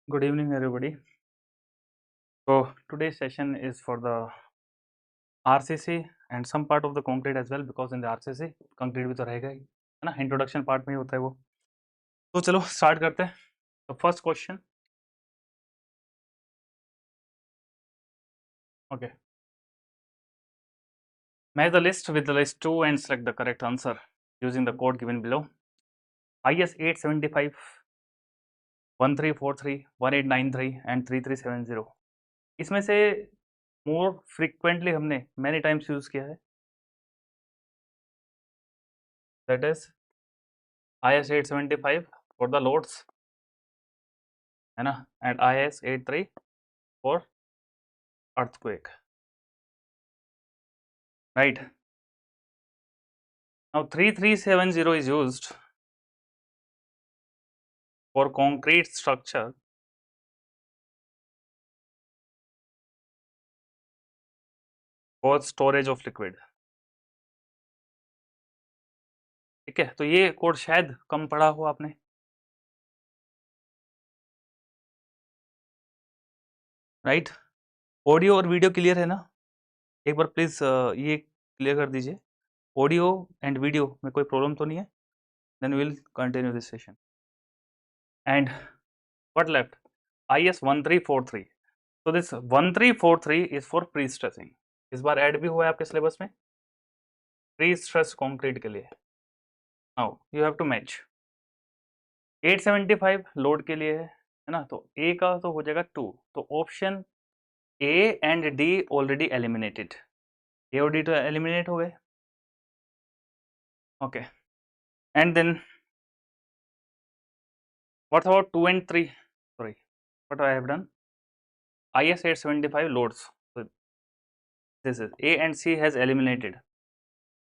Good evening, everybody. So today's session is for the RCC and some part of the concrete as well, because in the RCC concrete भी तो रहेगा ही, है ना. Introduction part में ही होता है वो. तो चलो स्टार्ट करते हैं. तो first question. Okay. Match the list with the list 2 and select the correct answer using the code given below. IS 875, 1343, 1893 and 3370. इसमें से मोर फ्रिक्वेंटली हमने मैनी टाइम्स यूज किया है, that is IS 875 for the loads, है ना, and IS 83 for earthquake, right? Now 3370 is used for concrete structure for storage of liquid. ठीक है, तो ये कोड शायद कम पढ़ा हो आपने. राइट. ऑडियो और वीडियो क्लियर है ना? एक बार प्लीज ये क्लियर कर दीजिए. ऑडियो एंड वीडियो में कोई प्रॉब्लम तो नहीं है? Then will continue this session. And what left? IS 1343. so this 1343 is for prestressing. इस बार ऐड भी हुआ है आपके सिलेबस में प्री स्ट्रेस कंक्रीट के लिए. Now you have to match. 875 load के लिए है ना, तो ए का तो हो जाएगा 2. तो option A and D already eliminated. A और डी तो एलिमिनेट हो गए. Okay. And then what about 2 and 3? Sorry, what I have done. IS 875 loads, this is A and C has eliminated.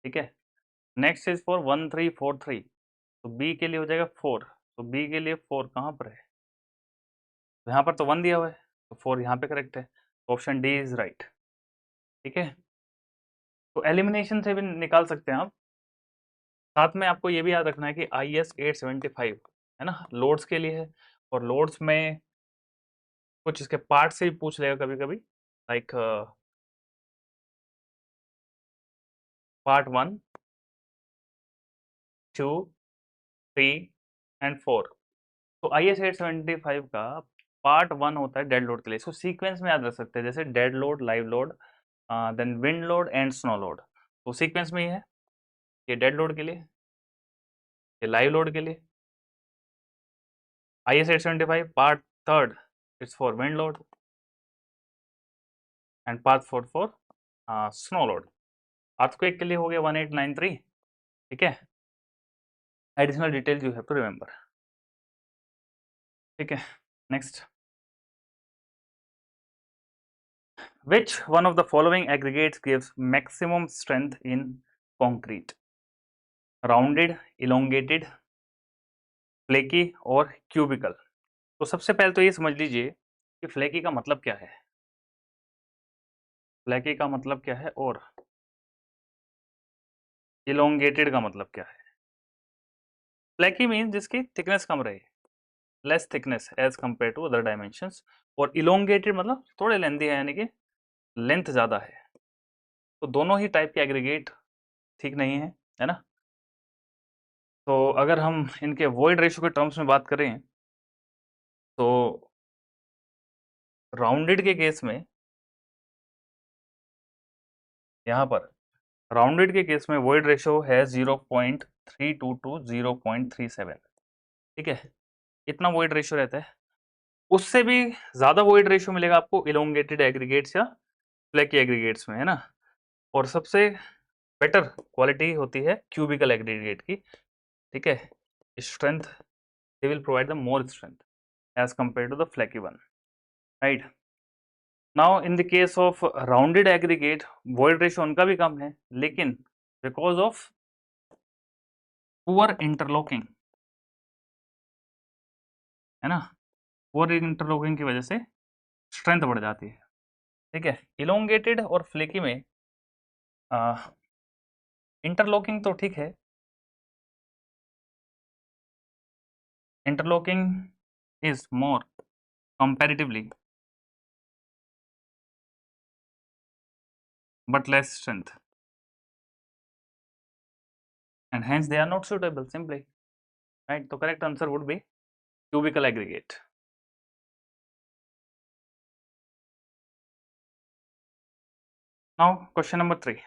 ठीक है. Next is for 1343. तो B के लिए हो जाएगा 4. तो बी के लिए 4 कहाँ पर है? यहाँ पर तो 1 दिया हुआ है, तो 4 यहाँ पे करेक्ट है. Option D is right. ठीक है. तो एलिमिनेशन से भी निकाल सकते हैं आप. साथ में आपको ये भी याद रखना है कि IS 875 है ना, लोड्स के लिए है. और लोड्स में कुछ इसके पार्ट से भी पूछ लेगा कभी कभी, लाइक पार्ट 1, 2, 3 एंड 4. तो IS 875 का पार्ट 1 होता है डेड लोड के लिए. इसको सीक्वेंस में याद रख सकते हैं, जैसे dead load, live load, then wind load and snow load. तो सीक्वेंस में ही है. ये डेड लोड के लिए, ये लाइव लोड के लिए. IS 875 part 3 it's for wind load and part 4 for snow load. Earthquake के लिए हो गया 1893. ठीक है. Additional details you have to remember. ठीक है. Next. Which one of the following aggregates gives maximum strength in concrete? Rounded, elongated, flaky और cubical. तो सबसे पहले तो ये समझ लीजिए कि फ्लैकी का मतलब क्या है. फ्लैकी का मतलब क्या है और इलोंगेटेड का मतलब क्या है. फ्लैकी मीन जिसकी थिकनेस कम रहे, less thickness as compare to other dimensions. और इलोंगेटेड मतलब थोड़े लेंथी है, यानी कि लेंथ ज़्यादा है. तो दोनों ही टाइप के एग्रीगेट ठीक नहीं है ना. तो अगर हम इनके वॉइड रेशियो के टर्म्स में बात करें तो राउंडेड के केस में, यहाँ पर राउंडेड के केस में वॉइड रेशियो है 0.32 to 0.37. ठीक है. इतना वॉइड रेशियो रहता है. उससे भी ज़्यादा वॉइड रेशियो मिलेगा आपको इलोंगेटेड एग्रीगेट्स या फ्लैकी एग्रीगेट्स में, है ना. और सबसे बेटर क्वालिटी होती है क्यूबिकल एग्रीगेट की. ठीक है. Strength, they will provide the more strength as compare to the flaky one, right. Now in the case of rounded aggregate void ratio उनका भी कम है, लेकिन बिकॉज ऑफ पुअर इंटरलॉकिंग, है ना, पुअर इंटरलॉकिंग की वजह से स्ट्रेंथ बढ़ जाती है. ठीक है. इलोंगेटेड और फ्लेकी में इंटरलॉकिंग तो ठीक है, interlocking is more comparatively but less strength, and hence they are not suitable simply, right? So correct answer would be cubical aggregate. Now question number 3,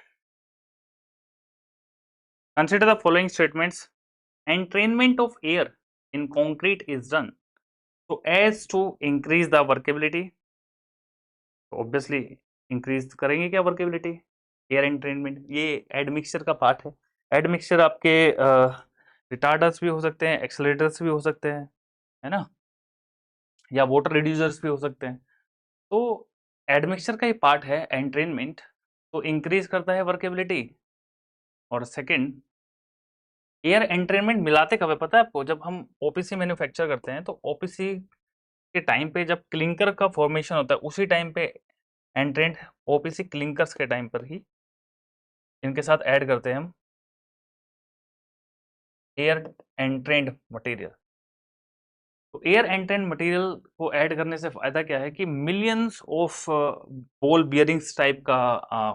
consider the following statements. Entrainment of air in concrete is done so as to increase the workability, तो obviously increase करेंगे क्या workability, air entrainment, ये admixture का part है। Admixture आपके रिटार्डर्स भी हो सकते हैं, एक्सेलरेटर्स भी हो सकते हैं, है ना, या वाटर रिड्यूसर्स भी हो सकते हैं। तो एडमिक्सचर का ही पार्ट है एंट्रेनमेंट, तो इंक्रीज करता है वर्केबिलिटी। और सेकंड, एयर एंट्रेनमेंट मिलाते कब है पता है आपको, जब हम ओपीसी मैन्युफैक्चर करते हैं तो ओपीसी के टाइम पे जब क्लिंकर का फॉर्मेशन होता है उसी टाइम पे एंट्रेंट ओपीसी क्लिंकर्स के टाइम पर ही इनके साथ ऐड करते हैं हम एयर एंट्रेंड मटेरियल। तो एयर एंट्रेंड मटेरियल को ऐड करने से फायदा क्या है कि millions of ball bearings type का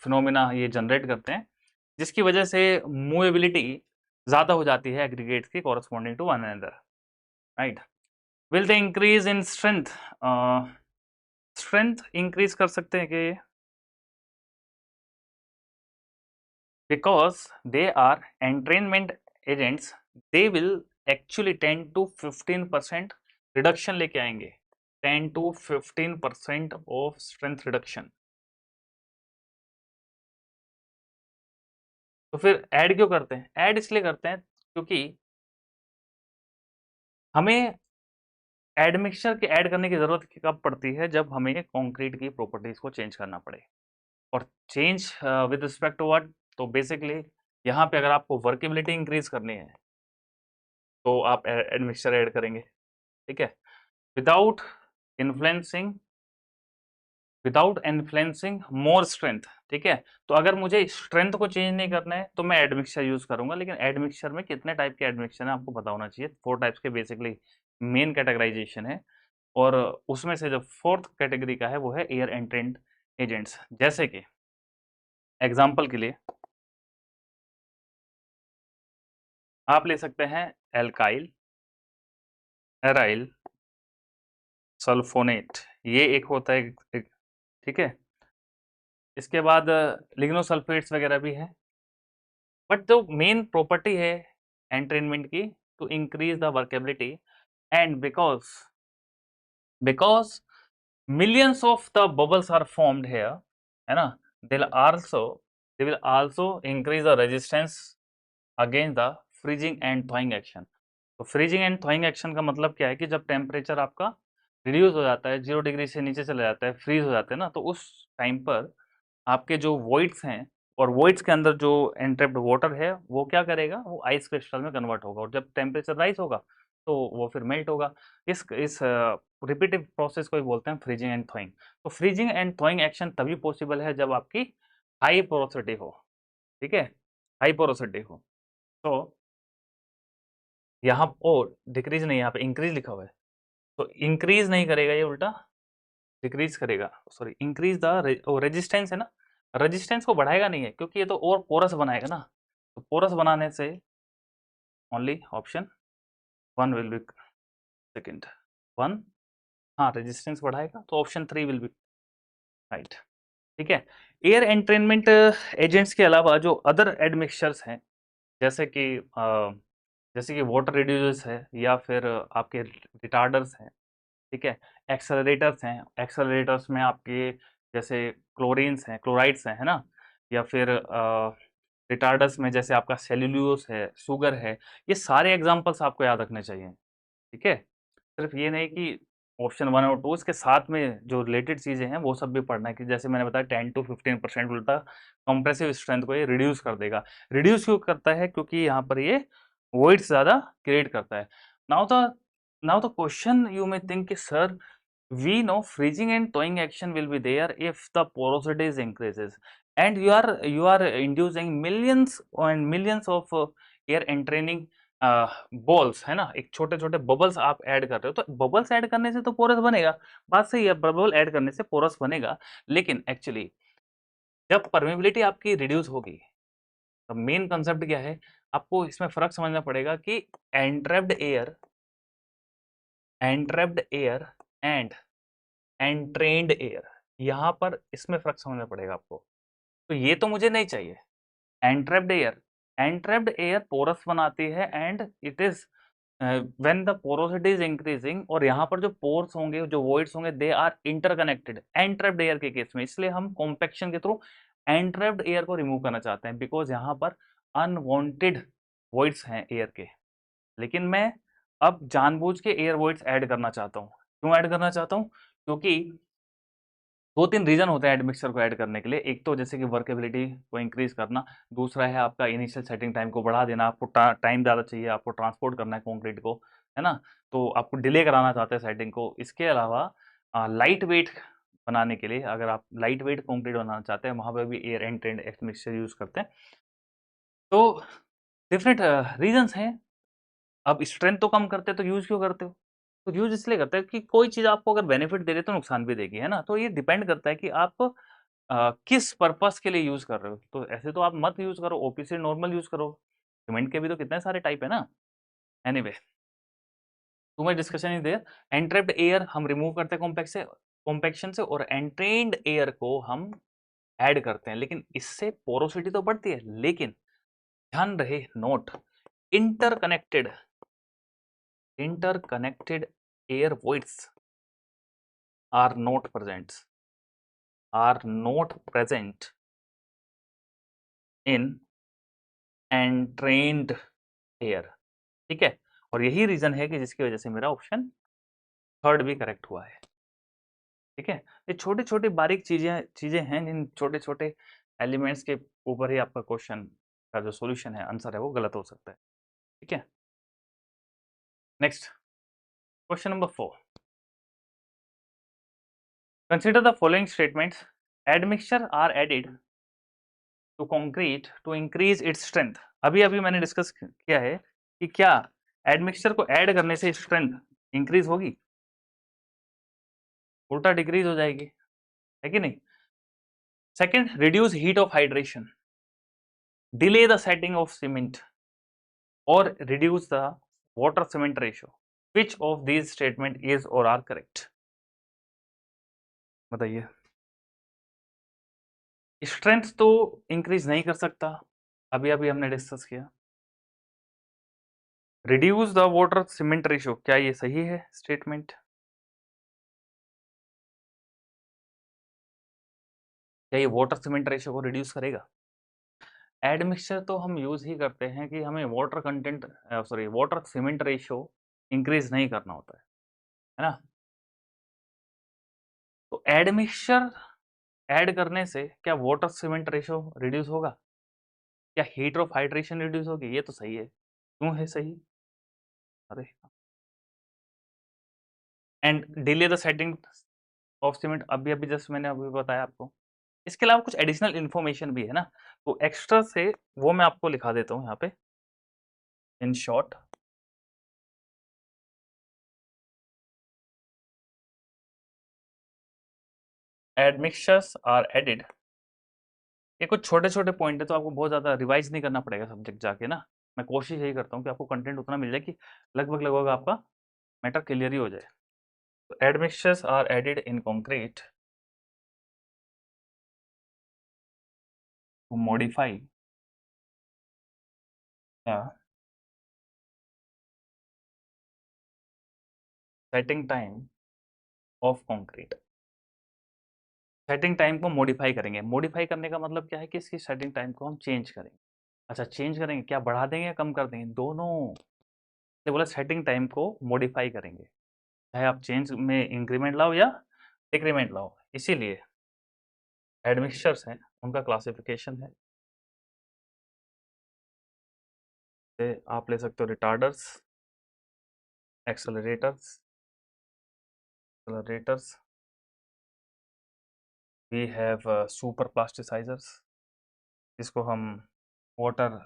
फिनोमेना ये जनरेट करते हैं, जिसकी वजह से मूवेबिलिटी ज्यादा हो जाती है एग्रीगेट्स की corresponding to one another, right. Will they increase in strength, strength increase कर सकते हैं कि because they are entrainment agents, they will actually 10 to 15% reduction लेके आएंगे, 10 to 15% ऑफ स्ट्रेंथ रिडक्शन। तो फिर ऐड क्यों करते हैं? ऐड इसलिए करते हैं क्योंकि हमें एडमिक्सचर के ऐड करने की जरूरत कब पड़ती है, जब हमें कंक्रीट की प्रॉपर्टीज को चेंज करना पड़े। और change with respect to what, तो बेसिकली यहाँ पे अगर आपको वर्केबिलिटी इंक्रीज करनी है तो आप एडमिक्सचर ऐड करेंगे, ठीक है, विदाउट इन्फ्लुएंसिंग मोर स्ट्रेंथ, ठीक है। तो अगर मुझे स्ट्रेंथ को चेंज नहीं करना है तो मैं एडमिक्सचर यूज करूंगा, लेकिन एडमिक्सचर में कितने टाइप के एडमिक्सचर है आपको पता होना चाहिए। 4 टाइप्स के बेसिकली मेन कैटेगराइजेशन है, और उसमें से जो फोर्थ कैटेगरी का है वो है एयर एंट्रेंट एजेंट्स। जैसे कि एग्जाम्पल के लिए आप ले सकते हैं एल्काइल, एराइल, सल्फोनेट, ये एक होता है ठीक है। इसके बाद लिग्नोसल्फेट्स वगैरह भी है, बट जो मेन प्रॉपर्टी है एंट्रेनमेंट की, to increase the workability, and because millions of the bubbles are formed here, है ना, they will also increase the resistance against the freezing and thawing action। तो फ्रीजिंग एंड थॉइंग एक्शन का मतलब क्या है कि जब टेम्परेचर आपका रिड्यूस हो जाता है, 0 डिग्री से नीचे चला जाता है, फ्रीज हो जाते हैं ना, तो उस टाइम पर आपके जो वॉइड्स हैं और वॉइड्स के अंदर जो एंट्रैप्ड वाटर है वो क्या करेगा, वो आइस क्रिस्टल में कन्वर्ट होगा, और जब टेम्परेचर राइज होगा तो वो फिर मेल्ट होगा। इस रिपीटिव प्रोसेस को ही बोलते हैं फ्रीजिंग एंड थॉइंग। तो फ्रीजिंग एंड थॉइंग एक्शन तभी पॉसिबल है जब आपकी हाई पोरोसिटी हो, ठीक है, हाई पोरोसिटी हो। तो यहाँ ओ डिक्रीज नहीं, यहाँ पे इंक्रीज लिखा हुआ है, तो इंक्रीज नहीं करेगा, ये उल्टा डिक्रीज करेगा, सॉरी इंक्रीज द रेजिस्टेंस है ना, रेजिस्टेंस को बढ़ाएगा नहीं है, क्योंकि ये तो और पोरस बनाएगा ना, तो पोरस बनाने से only option 1 will be second 1, हाँ रेजिस्टेंस बढ़ाएगा, तो ऑप्शन 3 विल बी राइट, ठीक है। एयर एंट्रेनमेंट एजेंट्स के अलावा जो अदर एडमिक्सचर्स हैं, जैसे कि वाटर रिड्यूसर्स है, या फिर आपके रिटार्डर्स हैं, ठीक है, एक्सेलरेटर्स हैं, एक्सेलरेटर्स में आपके जैसे क्लोरीन्स हैं, क्लोराइड्स हैं, है ना, या फिर रिटार्डर्स में जैसे आपका सेल्यूलोज है, शुगर है, ये सारे एग्जांपल्स आपको याद रखने चाहिए, ठीक है। सिर्फ ये नहीं कि ऑप्शन 1 और 2, इसके साथ में जो रिलेटेड चीज़ें हैं वो सब भी पढ़ना है, कि जैसे मैंने बताया 10 to 15% उल्टा कंप्रेसिव स्ट्रेंथ को ये रिड्यूस कर देगा। रिड्यूस क्यों करता है? क्योंकि यहाँ पर ये वोइड्स ज़्यादा क्रिएट करता है। Now the question you may think कि sir, we know freezing and thawing action will be there if the porosity is increases, and you are inducing millions and millions of air entering balls है ना, एक छोटे छोटे bubbles आप add कर रहे हो, तो बबल्स ऐड करने से तो पोरस बनेगा, बात सही है, बबल ऐड करने से पोरस बनेगा। लेकिन एक्चुअली जब परमेबिलिटी आपकी रिड्यूस होगी, तो मेन कंसेप्ट क्या है, आपको इसमें फर्क समझना पड़ेगा कि entrapped air, entrapped air and एंट्रेन्ड air, यहाँ पर इसमें फर्क समझना पड़ेगा आपको। तो ये तो मुझे नहीं चाहिए। Entrapped air, entrapped air porous बनाती है and it is when the porosity is increasing, और यहाँ पर जो पोर्स होंगे, जो वॉइड्स होंगे, they are interconnected entrapped air के केस में। इसलिए हम कॉम्पैक्शन के थ्रू एंट्रैप्ड एयर को रिमूव करना चाहते हैं, बिकॉज यहाँ पर अनवांटेड वॉइड्स हैं एयर के। लेकिन मैं अब जानबूझ के एयर वॉइड्स ऐड करना चाहता हूँ। क्यों ऐड करना चाहता हूँ? क्योंकि दो तीन रीजन होते हैं एडमिक्सचर को ऐड करने के लिए। एक तो जैसे कि वर्केबिलिटी को इंक्रीज करना, दूसरा है आपका इनिशियल सेटिंग टाइम को बढ़ा देना, आपको टाइम ज़्यादा चाहिए, आपको ट्रांसपोर्ट करना है कंक्रीट को, है ना, तो आपको डिले कराना चाहते हैं सेटिंग को। इसके अलावा लाइट वेट बनाने के लिए, अगर आप लाइट वेट कंक्रीट बनाना चाहते हैं, वहाँ पर भी air and trend admixture use करते हैं। तो डिफरेंट रीजन्स हैं। अब स्ट्रेंथ तो कम करते हैं, तो यूज़ क्यों करते हो? तो यूज़ इसलिए करते हैं कि कोई चीज़ आपको अगर बेनिफिट दे रही है तो नुकसान भी देगी, है ना? तो ये डिपेंड करता है कि आप किस पर्पस के लिए यूज़ कर रहे हो। तो ऐसे तो आप मत यूज़ करो, ओपीसी नॉर्मल यूज़ करो। सीमेंट के भी तो कितने सारे टाइप है ना। Anyway, too much discussion is there. Entrapped air हम रिमूव करते हैं कॉम्पैक्शन से, और एंट्रेन्ड एयर को हम ऐड करते हैं। लेकिन इससे पोरोसिटी तो बढ़ती है, लेकिन ध्यान रहे, note, interconnected interconnected air voids are not present in entrained air. ठीक है, और यही रीजन है कि जिसकी वजह से मेरा ऑप्शन थर्ड भी करेक्ट हुआ है। ठीक है, ये छोटी छोटी बारीक चीजें चीजें हैं, जिन छोटे छोटे एलिमेंट्स के ऊपर ही आपका क्वेश्चन का जो सॉल्यूशन है, आंसर है, वो गलत हो सकता है। ठीक है, next question number 4। Consider the following statements, admixture are added to concrete to increase its strength. अभी अभी मैंने डिस्कस किया है कि क्या एडमिक्सचर को ऐड करने से स्ट्रेंथ इंक्रीज होगी? उल्टा डिक्रीज हो जाएगी, है कि नहीं? Second, reduce heat of hydration, delay the setting of cement, और reduce the water cement ratio. Which of these statement is और आर करेक्ट? बताइए। स्ट्रेंथ तो इंक्रीज नहीं कर सकता, अभी अभी हमने डिस्कस किया। Reduce the water cement ratio, क्या ये सही है स्टेटमेंट? क्या ये वाटर सीमेंट रेशियो को रिड्यूस करेगा? एडमिक्सचर तो हम यूज ही करते हैं कि हमें water content, sorry, water cement ratio increase नहीं करना होता है ना। तो एडमिक्सचर ऐड करने से क्या वाटर सीमेंट रेशियो रिड्यूस होगा? क्या हीट ऑफ हाइड्रेशन रिड्यूस होगी? ये तो सही है। क्यों है सही? अरे, and delay the setting of cement, अभी अभी जस्ट मैंने अभी बताया आपको। इसके अलावा कुछ एडिशनल इन्फॉर्मेशन भी है ना, तो एक्स्ट्रा से वो मैं आपको लिखा देता हूँ यहाँ पे। In short, admixtures are added, ये कुछ छोटे छोटे पॉइंट है, तो आपको बहुत ज़्यादा रिवाइज नहीं करना पड़ेगा सब्जेक्ट जाके ना। मैं कोशिश यही करता हूँ कि आपको कंटेंट उतना मिल जाए कि लगभग लगभग आपका मैटर क्लियर ही हो जाए। तो admixtures are added in concrete to modify the setting time of concrete. Setting time को मॉडिफाई करेंगे। मॉडिफाई करने का मतलब क्या है कि इसकी सेटिंग टाइम को हम चेंज करेंगे। अच्छा, चेंज करेंगे, क्या बढ़ा देंगे या कम कर देंगे? दोनों। तो बोला सेटिंग टाइम को मॉडिफाई करेंगे, चाहे आप चेंज में इंक्रीमेंट लाओ या डिक्रीमेंट लाओ। इसीलिए एडमिक्सचर्स हैं, उनका क्लासिफिकेशन है। से आप ले सकते हो retarders, accelerators, accelerators, we have super plasticizers, जिसको हम वाटर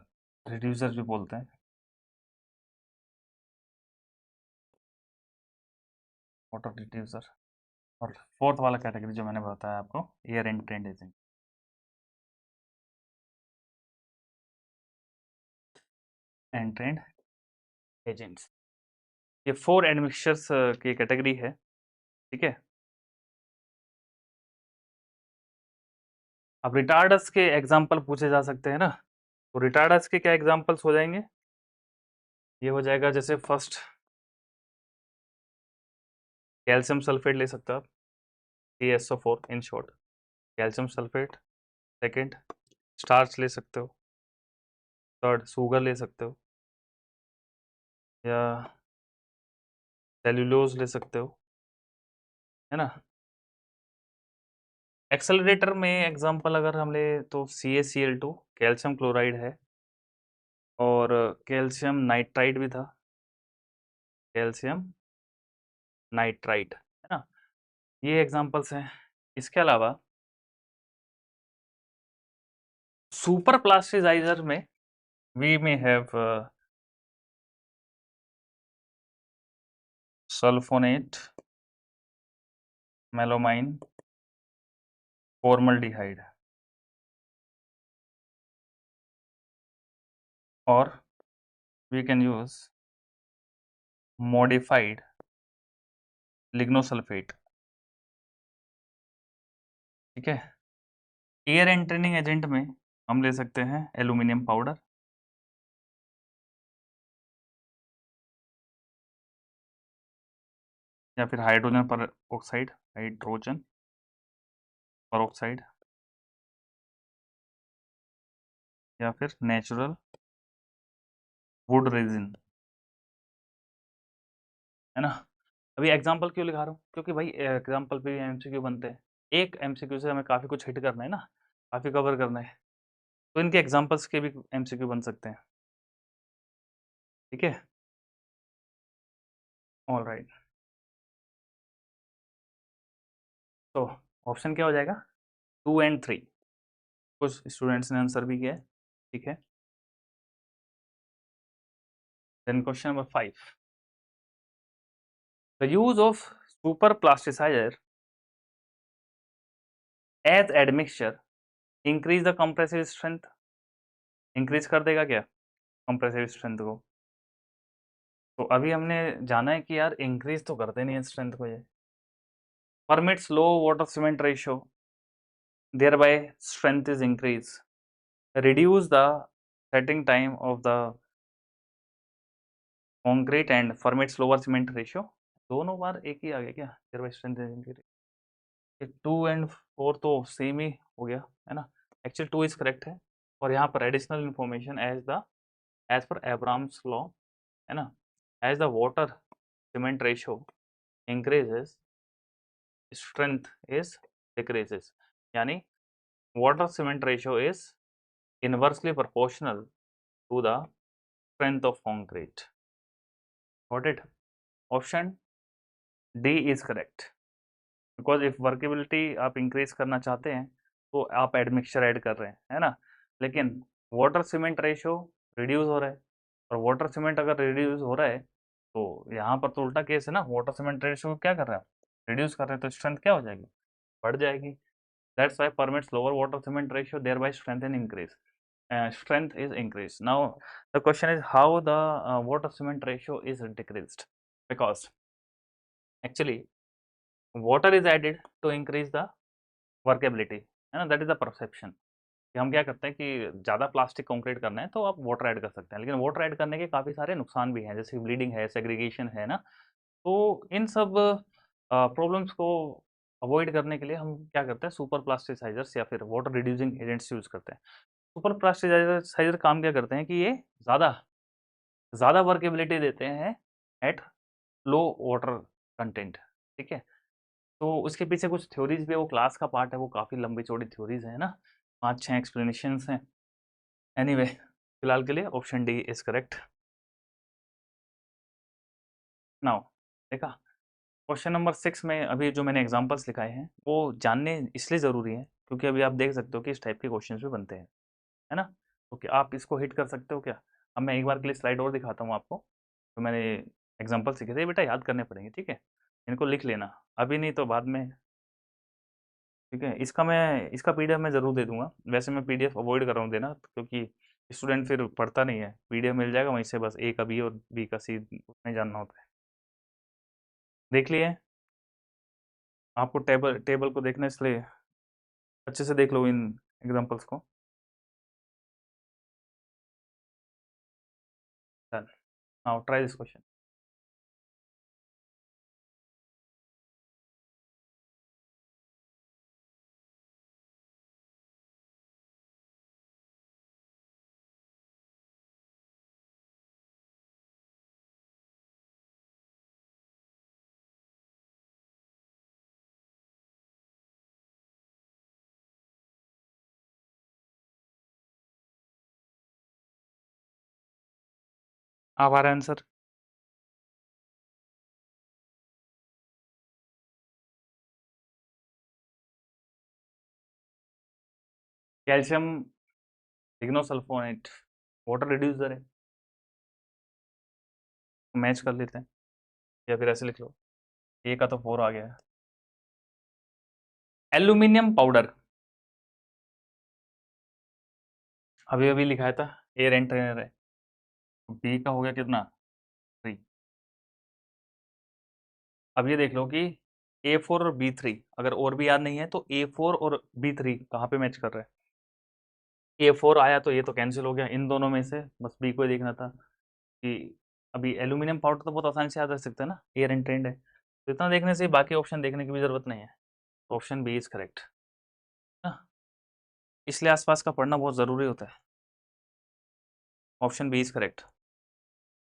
रिड्यूसर भी बोलते हैं, वाटर डिफ्यूजर। और फोर्थ वाला कैटेगरी जो मैंने बताया आपको, air entrained agent. Entrained agents, ये 4 एडमिक्सचर्स की कैटेगरी है, ठीक है। अब रिटार्डस के एग्जाम्पल पूछे जा सकते हैं ना, तो रिटार्डस के क्या एग्जाम्पल्स हो जाएंगे? ये हो जाएगा जैसे फर्स्ट कैल्शियम सल्फेट ले सकते हो आप, CaSO4 in short, calcium sulphate. Second starch ले सकते हो। थर्ड शुगर ले सकते हो, या सेल्यूलोज ले सकते हो, है ना। एक्सेलरेटर में एग्जांपल अगर हम ले तो CaCl2 कैल्शियम क्लोराइड है, और कैल्शियम नाइट्राइड भी था, कैल्शियम नाइट्राइड, है ना। ये एग्जांपल्स हैं। इसके अलावा सुपर प्लास्टिसाइजर में we may have sulphonate, melamine, formaldehyde, और we can use modified lignosulphate, ठीक है। एयर एंट्रेनिंग एजेंट में हम ले सकते हैं एल्यूमिनियम पाउडर, या फिर हाइड्रोजन पर ऑक्साइड, हाइड्रोजन पर ऑक्साइड, या फिर नेचुरल वुड रेजिन, है ना। अभी एग्जांपल क्यों लिखा रहा हूँ, क्योंकि भाई एग्जांपल पे एमसीक्यू बनते हैं। एक एमसीक्यू से हमें काफी कुछ हिट करना है ना, काफी कवर करना है, तो इनके एग्जांपल्स के भी एमसीक्यू बन सकते हैं, ठीक है। ऑल राइट, तो ऑप्शन क्या हो जाएगा? 2 एंड 3। कुछ स्टूडेंट्स ने आंसर भी किया है, ठीक है। Then question number 5, the use of super plasticizer as admixture increase the compressive strength, increase कर देगा क्या कंप्रेसिव स्ट्रेंथ को? तो अभी हमने जाना है कि यार इंक्रीज तो करते नहीं है स्ट्रेंथ को ये। Permits low water cement ratio, thereby strength is increase, reduce the setting time of the concrete and permits lower cement ratio. दोनों बार एक ही आ गया क्या? Thereby strength is increase, 2 और 4 तो सेम ही हो गया, है ना। एक्चुअल 2 इज करेक्ट है, और यहाँ पर additional information as per Abrams law, है ना, as the water cement ratio increases strength is decreases, यानी water cement ratio is inversely proportional to the strength of concrete. Got it? Option D is correct, because if workability आप increase करना चाहते हैं तो आप admixture add कर रहे हैं, है ना। लेकिन वाटर सीमेंट रेशियो रिड्यूस हो रहा है, और वाटर सीमेंट अगर रिड्यूस हो रहा है तो यहाँ पर तो उल्टा केस है ना, वाटर सीमेंट रेशियो क्या कर रहा है, रिड्यूस कर रहे हैं, तो स्ट्रेंथ क्या हो जाएगी, बढ़ जाएगी। That's why permits lower water cement ratio, thereby strength and increase, strength is increased. Now the question is how the water cement ratio is decreased, because actually water is added to increase the workability, है ना, that is the perception। कि हम क्या करते हैं कि ज़्यादा plastic concrete करना है तो आप वाटर ऐड कर सकते हैं, लेकिन वाटर ऐड करने के काफ़ी सारे नुकसान भी हैं, जैसे ब्लीडिंग है, सेग्रीगेशन है ना। तो इन सब प्रॉब्लम्स को अवॉइड करने के लिए हम क्या करते हैं, सुपर प्लास्टिसाइजर्स या फिर वाटर रिड्यूसिंग एजेंट्स यूज़ करते हैं। सुपर प्लास्टिसाइजर काम क्या करते हैं कि ये ज़्यादा ज़्यादा वर्केबिलिटी देते हैं एट लो वाटर कंटेंट, ठीक है। तो उसके पीछे कुछ थ्योरीज भी है, वो क्लास का पार्ट है, वो काफ़ी लंबी चौड़ी थ्योरीज है ना, 5-6 एक्सप्लेनेशंस हैं। एनीवे फिलहाल के लिए option D is correct. Now देखा, क्वेश्चन नंबर 6 में अभी जो मैंने एग्जांपल्स लिखाए हैं वो जानने इसलिए ज़रूरी है क्योंकि अभी आप देख सकते हो कि इस टाइप के क्वेश्चंस भी बनते हैं, है ना। तो क्या आप इसको हिट कर सकते हो क्या? अब मैं एक बार के लिए स्लाइड और दिखाता हूँ आपको, तो मैंने एग्जांपल सीखे थे बेटा, याद करने पड़ेंगे, ठीक है। इनको लिख लेना, अभी नहीं तो बाद में। ठीक है, इसका पीडीएफ मैं ज़रूर दे दूंगा। वैसे मैं पीडीएफ अवॉइड कर रहा हूँ देना, क्योंकि स्टूडेंट फिर पढ़ता नहीं है। पीडीएफ मिल जाएगा वहीं से, बस ए का बी और बी का सी उतना ही जानना होता है। देख लिए आपको टेबल टेबल को देखना, इसलिए अच्छे से देख लो इन एग्जांपल्स को। Done, now try this question. आप आ रहा है आंसर? कैल्शियम लिग्नोसल्फोनेट वाटर रिड्यूसर है, मैच कर लेते हैं, या फिर ऐसे लिख लो, ए का तो 4 आ गया है। एल्यूमिनियम पाउडर अभी अभी लिखाया था, एयर एंड ट्रेनर है। बी का हो गया कितना, 3। अब ये देख लो कि A4 और B3, अगर और भी याद नहीं है तो A4 और B3 कहाँ पे मैच कर रहे हैं। A4 आया तो ये तो कैंसिल हो गया, इन दोनों में से बस बी को ही देखना था कि अभी एल्यूमिनियम पाउडर तो बहुत आसानी से याद रख सकते हैं ना, एयर एंड ट्रेंड है, तो इतना देखने से बाकी ऑप्शन देखने की भी जरूरत नहीं है। ऑप्शन बी इज करेक्ट ना, इसलिए आसपास का पढ़ना बहुत ज़रूरी होता है। Option B is correct.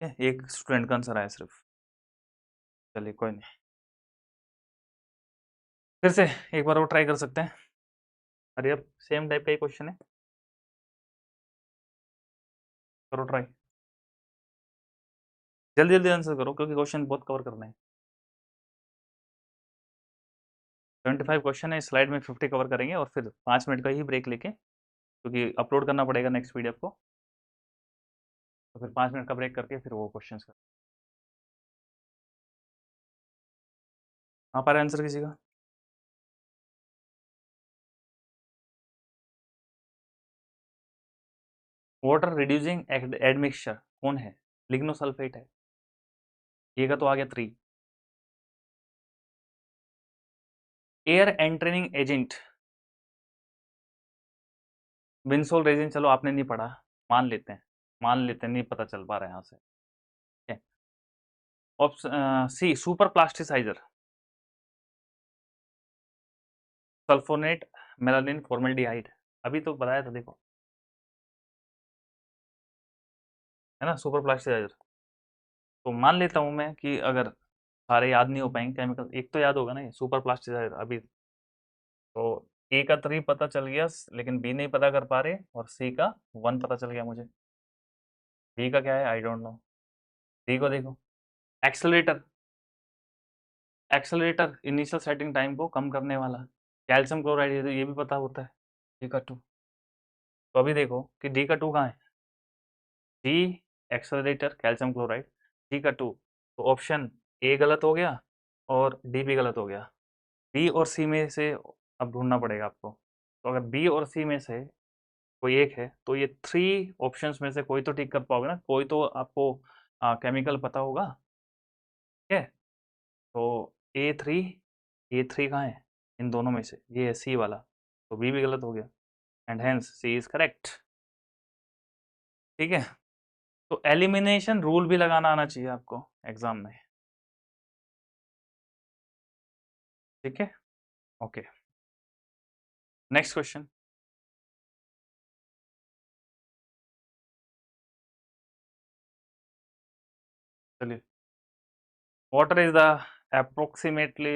एक स्टूडेंट का आंसर आया सिर्फ, चलिए कोई नहीं, फिर से एक बार वो ट्राई कर सकते हैं। अरे अब सेम टाइप का ही क्वेश्चन है, करो ट्राई, जल्दी जल्दी आंसर करो क्योंकि क्वेश्चन बहुत कवर करना है। 75 क्वेश्चन है, स्लाइड में 50 कवर करेंगे और फिर 5 मिनट का ही ब्रेक लेके, क्योंकि अपलोड करना पड़ेगा नेक्स्ट पीडीएफ को, तो फिर 5 मिनट का ब्रेक करके फिर वो क्वेश्चन कर। आ पा रहा है आंसर किसी का? वाटर रिड्यूसिंग एडमिक्सचर कौन है? लिग्नोसल्फेट है, ये का तो आ गया 3। एयर एंट्रेनिंग एजेंट विंसोल रेजिन, चलो आपने नहीं पढ़ा, मान लेते हैं, मान लेते हैं नहीं पता चल पा रहा है यहाँ से। Option C super plasticizer, sulphonate, melamine, formaldehyde, अभी तो बताया था देखो, है ना सुपर प्लास्टिसाइजर। तो मान लेता हूँ मैं कि अगर सारे याद नहीं हो पाएंगे केमिकल, एक तो याद होगा ना ये सुपर प्लास्टिसाइजर अभी, तो ए का 3 पता चल गया, लेकिन बी नहीं पता कर पा रहे, और सी का 1 पता चल गया मुझे। डी का क्या है, आई डोंट नो। डी को देखो, accelerator, accelerator initial setting time को कम करने वाला, कैल्शियम क्लोराइड, ये भी पता होता है। डी का 2, तो अभी देखो कि डी का 2 कहाँ है, D accelerator calcium chloride, D का 2, तो ऑप्शन ए गलत हो गया और डी भी गलत हो गया। बी और सी में से अब ढूंढना पड़ेगा आपको, तो अगर बी और सी में से कोई एक है तो ये 3 ऑप्शंस में से कोई तो टिक कर पाओगे ना, कोई तो आपको केमिकल पता होगा। ठीक है, तो ए थ्री कहाँ है, इन दोनों में से ये है सी वाला, तो बी भी गलत हो गया, and hence C is correct. ठीक है, तो एलिमिनेशन रूल भी लगाना आना चाहिए आपको एग्जाम में। ठीक है, ओके, नेक्स्ट क्वेश्चन। चलिए, water is the approximately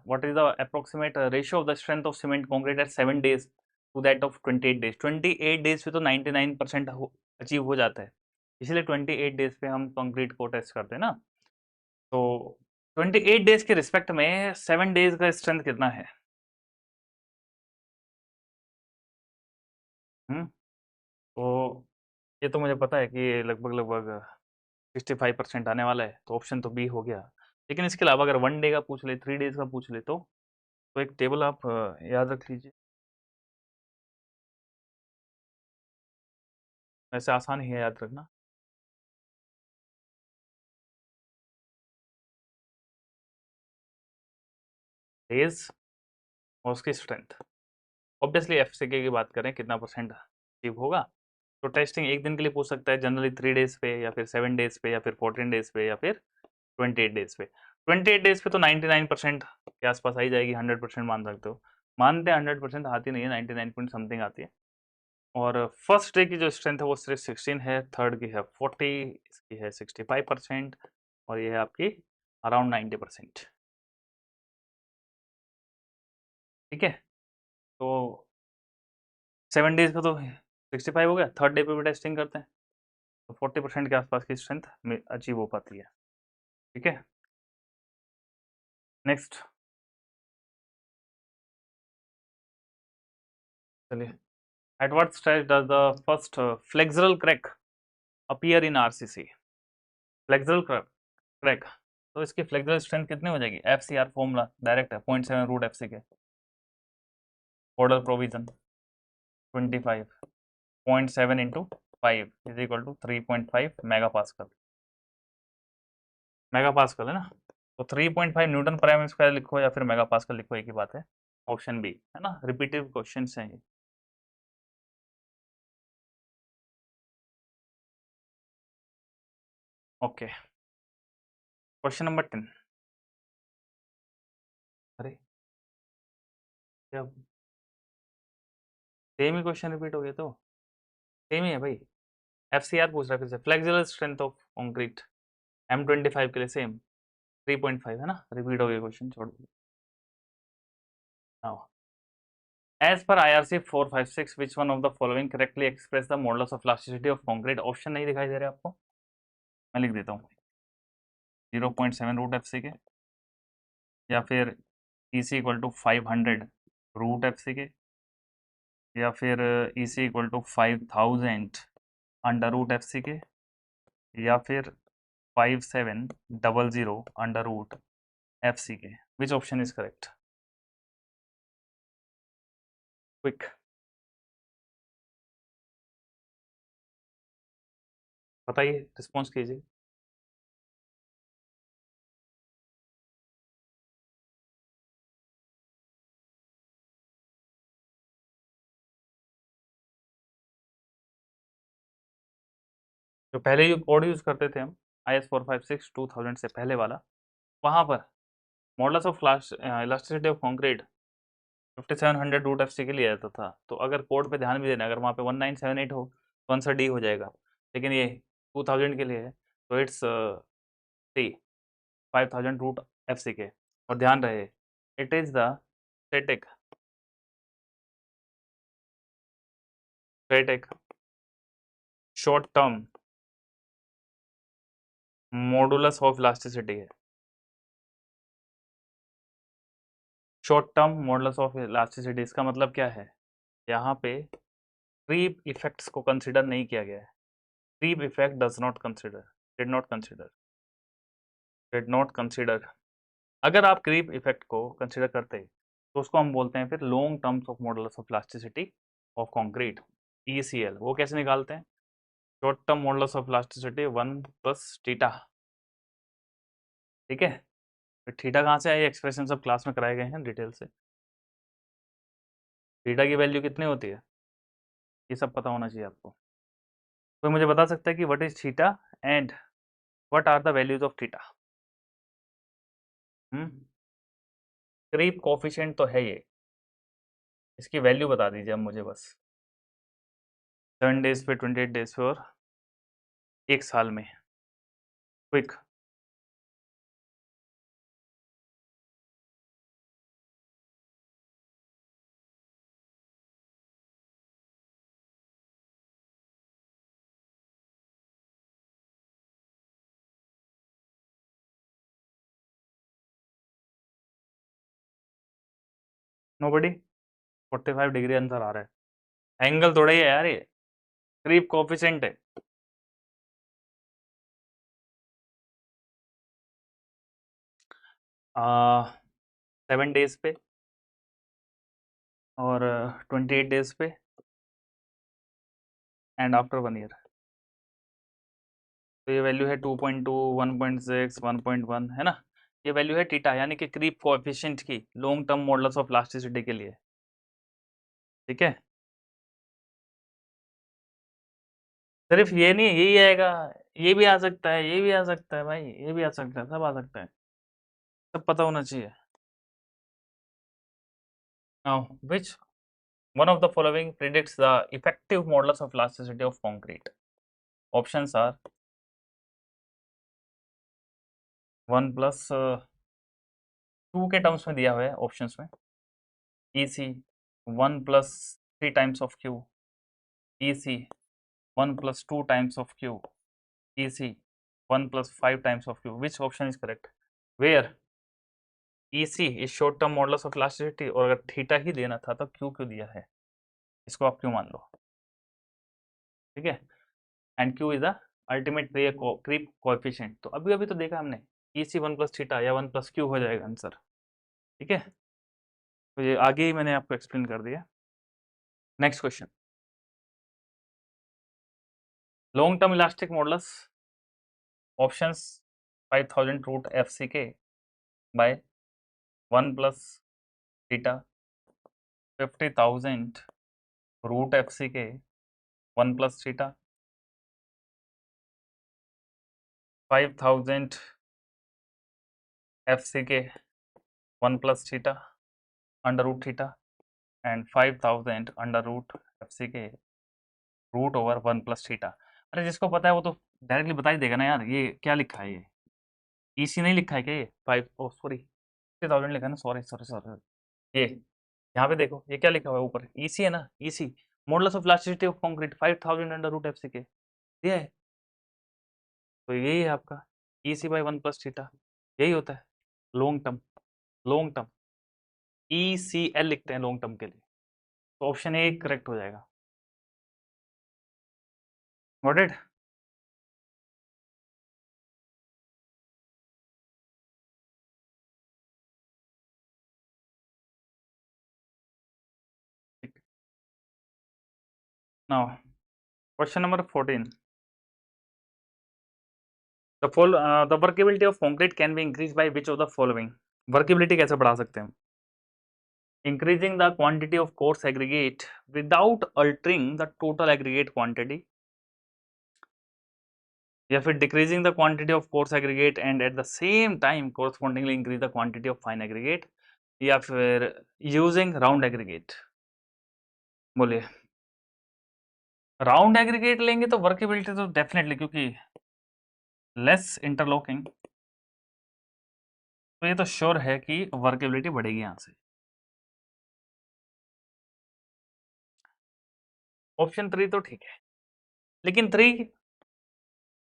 what is the approximate ratio of the strength of cement concrete at 7 days to that of 28 days? 28 days पे तो 99% अचीव हो जाता है, इसलिए 28 डेज पे हम कंक्रीट को टेस्ट करते हैं ना। तो 28 डेज के रिस्पेक्ट में 7 डेज का स्ट्रेंथ कितना है? तो ये तो मुझे पता है कि ये लगभग लगभग 65% आने वाला है, तो ऑप्शन तो बी हो गया। लेकिन इसके अलावा अगर 1 डे का पूछ ले, 3 डेज का पूछ ले तो एक टेबल आप याद रख लीजिए। वैसे आसान ही है याद रखना। डेज और उसकी स्ट्रेंथ। ऑब्वियसली एफसीके की बात करें कितना परसेंट अचीव होगा, तो टेस्टिंग एक दिन के लिए पूछ सकता है, जनरली 3 डेज पे या फिर 7 डेज पे या फिर 14 डेज पे या फिर 28 डेज पे। 28 डेज पे तो 99% के आसपास आई जाएगी, 100% मान सकते हो। मानते हैं 100% आती नहीं है, 99 पॉइंट समथिंग आती है। और फर्स्ट डे की जो स्ट्रेंथ है वो सिर्फ 16 है, थर्ड की है 40, इसकी है 65%, और ये है आपकी अराउंड 90%। ठीक है, तो 7 डेज का तो 65 हो गया, थर्ड डे पे भी टेस्टिंग करते हैं तो 40% के आसपास की स्ट्रेंथ में अचीव हो पाती है। ठीक है, नेक्स्ट चलिए, at what stage does the first flexural crack appear in RCC? Flexural crack, तो इसकी फ्लेक्सुरल स्ट्रेंथ कितनी हो जाएगी? F C R formula direct है, 0.7 root F C K, order provision 25, 0.7 into 5 is equal to 3.5 mega pascal. Mega pascal है ना, तो 3.5 Newton पर एम स्क्वायर लिखो या फिर मेगा पास्कल लिखो, एक ही बात है। ऑप्शन बी है ना, रिपीटेड क्वेश्चन हैं ये। Okay, question number 10। अरे क्या, सेम ही क्वेश्चन रिपीट हो गया? तो सेम ही है भाई। एफ सी आर पूछ रहा है फिर से, flexible strength of concrete M25 के लिए सेम 3.5 है ना, रिपीट हो गया क्वेश्चन, छोड़ दो। हाँ, as per IRC 456 which one of the following correctly express the modulus of elasticity of concrete? Option नहीं दिखाई दे रहे आपको, मैं लिख देता हूँ। 0.7 रूट एफ सी के, या फिर EC equal to 500 root F C K, या फिर EC equal to 5000 under root F C K, या फिर 5700 under root F C K. Which option is correct? Quick, बताइए, रिस्पॉन्स कीजिए। जो पहले जो कोड यूज करते थे हम, IS 456 2000 से पहले वाला, वहां पर modulus of elasticity of concrete 5700 root F C के लिए आता था। तो अगर कोड पे ध्यान भी देना, अगर वहाँ पे 1978 हो तो आंसर डी हो जाएगा, लेकिन ये 2000 के लिए है तो it's C, 5000 root F C K. और ध्यान रहे, it is the static static short term modulus of elasticity है। Short term modulus of elasticity, इसका मतलब क्या है? यहाँ पे क्रीप इफेक्ट्स को कंसिडर नहीं किया गया है। Creep effect does not consider, did not consider, did not consider. अगर आप क्रीप इफेक्ट को कंसिडर करते हैं तो उसको हम बोलते हैं फिर long terms of modulus of elasticity of concrete, ECL। वो कैसे निकालते हैं? Short term modulus of elasticity 1 plus theta. ठीक है, फिर थीटा कहाँ से आए? एक्सप्रेशन सब क्लास में कराए गए हैं डिटेल से। थीटा की वैल्यू कितनी होती है ये सब पता होना चाहिए आपको। कोई मुझे बता सकता है कि what is theta and what are the values of theta? Creep coefficient तो है ये, इसकी वैल्यू बता दीजिए अब मुझे बस। 7 डेज पे, 28 डेज पे, और एक साल में। Quick, nobody. 45 डिग्री आंसर आ रहा है, एंगल थोड़ा ही है यार ये, क्रीप कोफिशिएंट है। 7 डेज पे और 28 डेज पे एंड आफ्टर 1 ईयर। तो ये वैल्यू है 2.2, 1.6, 1.1 है ना। ये वैल्यू है थीटा यानी कि क्रीप कोएफिशिएंट की long term models of elasticity के लिए। ठीक है, सिर्फ ये नहीं, यही आएगा, ये भी आ सकता है, ये भी आ सकता है भाई, ये भी आ सकता है, सब आ सकता है, सब पता होना चाहिए। Now, which one of the following predicts the effective modulus of elasticity of concrete? Options are 1 plus 2 के टर्म्स में दिया हुआ है ऑप्शंस में, EC 1 plus 3 times of Q, EC 1 plus 2 times of Q, EC 1 plus 5 times of Q. Which option is correct? Where EC is short term modulus of elasticity और अगर theta ही देना था तो Q क्यों दिया है, इसको आप क्यों मान लो। ठीक है, and Q is the ultimate creep coefficient. तो अभी अभी तो देखा हमने, EC 1 प्लस थीटा या 1 प्लस Q हो जाएगा आंसर। ठीक है, तो ये आगे ही मैंने आपको एक्सप्लेन कर दिया। Next question, long term elastic modulus options 5000 root FCK by 1 plus theta, 50,000 root FCK 1 plus theta, 5000 FCK 1 plus theta under root theta and 5000 under root FCK root over 1 plus theta. अरे जिसको पता है वो तो directly बता ही देगा ना यार, ये क्या लिखा है, ये EC नहीं लिखा है क्या, ये 5, ओ सॉरी 50,000 लिखा है ना, सॉरी सॉरी सॉरी, ये यहाँ पे देखो ये क्या लिखा हुआ है ऊपर, EC है ना, EC modulus of elasticity of concrete 5000 under root FCK दिया है। तो यही है आपका EC बाई 1 प्लस थीटा, यही होता है long term. Long term ECL लिखते हैं लॉन्ग टर्म के लिए, तो ऑप्शन ए करेक्ट हो जाएगा। Got it? Now question number 14, the workability of concrete can be increased by which of the following? Workability कैसे बढ़ा सकते हैं हम? Increasing the quantity of coarse aggregate without altering the total aggregate quantity, या फिर decreasing the quantity of coarse aggregate and at the same time correspondingly increase the quantity of fine aggregate, या फिर using round aggregate. बोलिए, round aggregate लेंगे तो workability तो definitely, क्योंकि less interlocking, तो ये तो श्योर है कि वर्केबिलिटी बढ़ेगी यहाँ से। ऑप्शन 3 तो ठीक है, लेकिन 3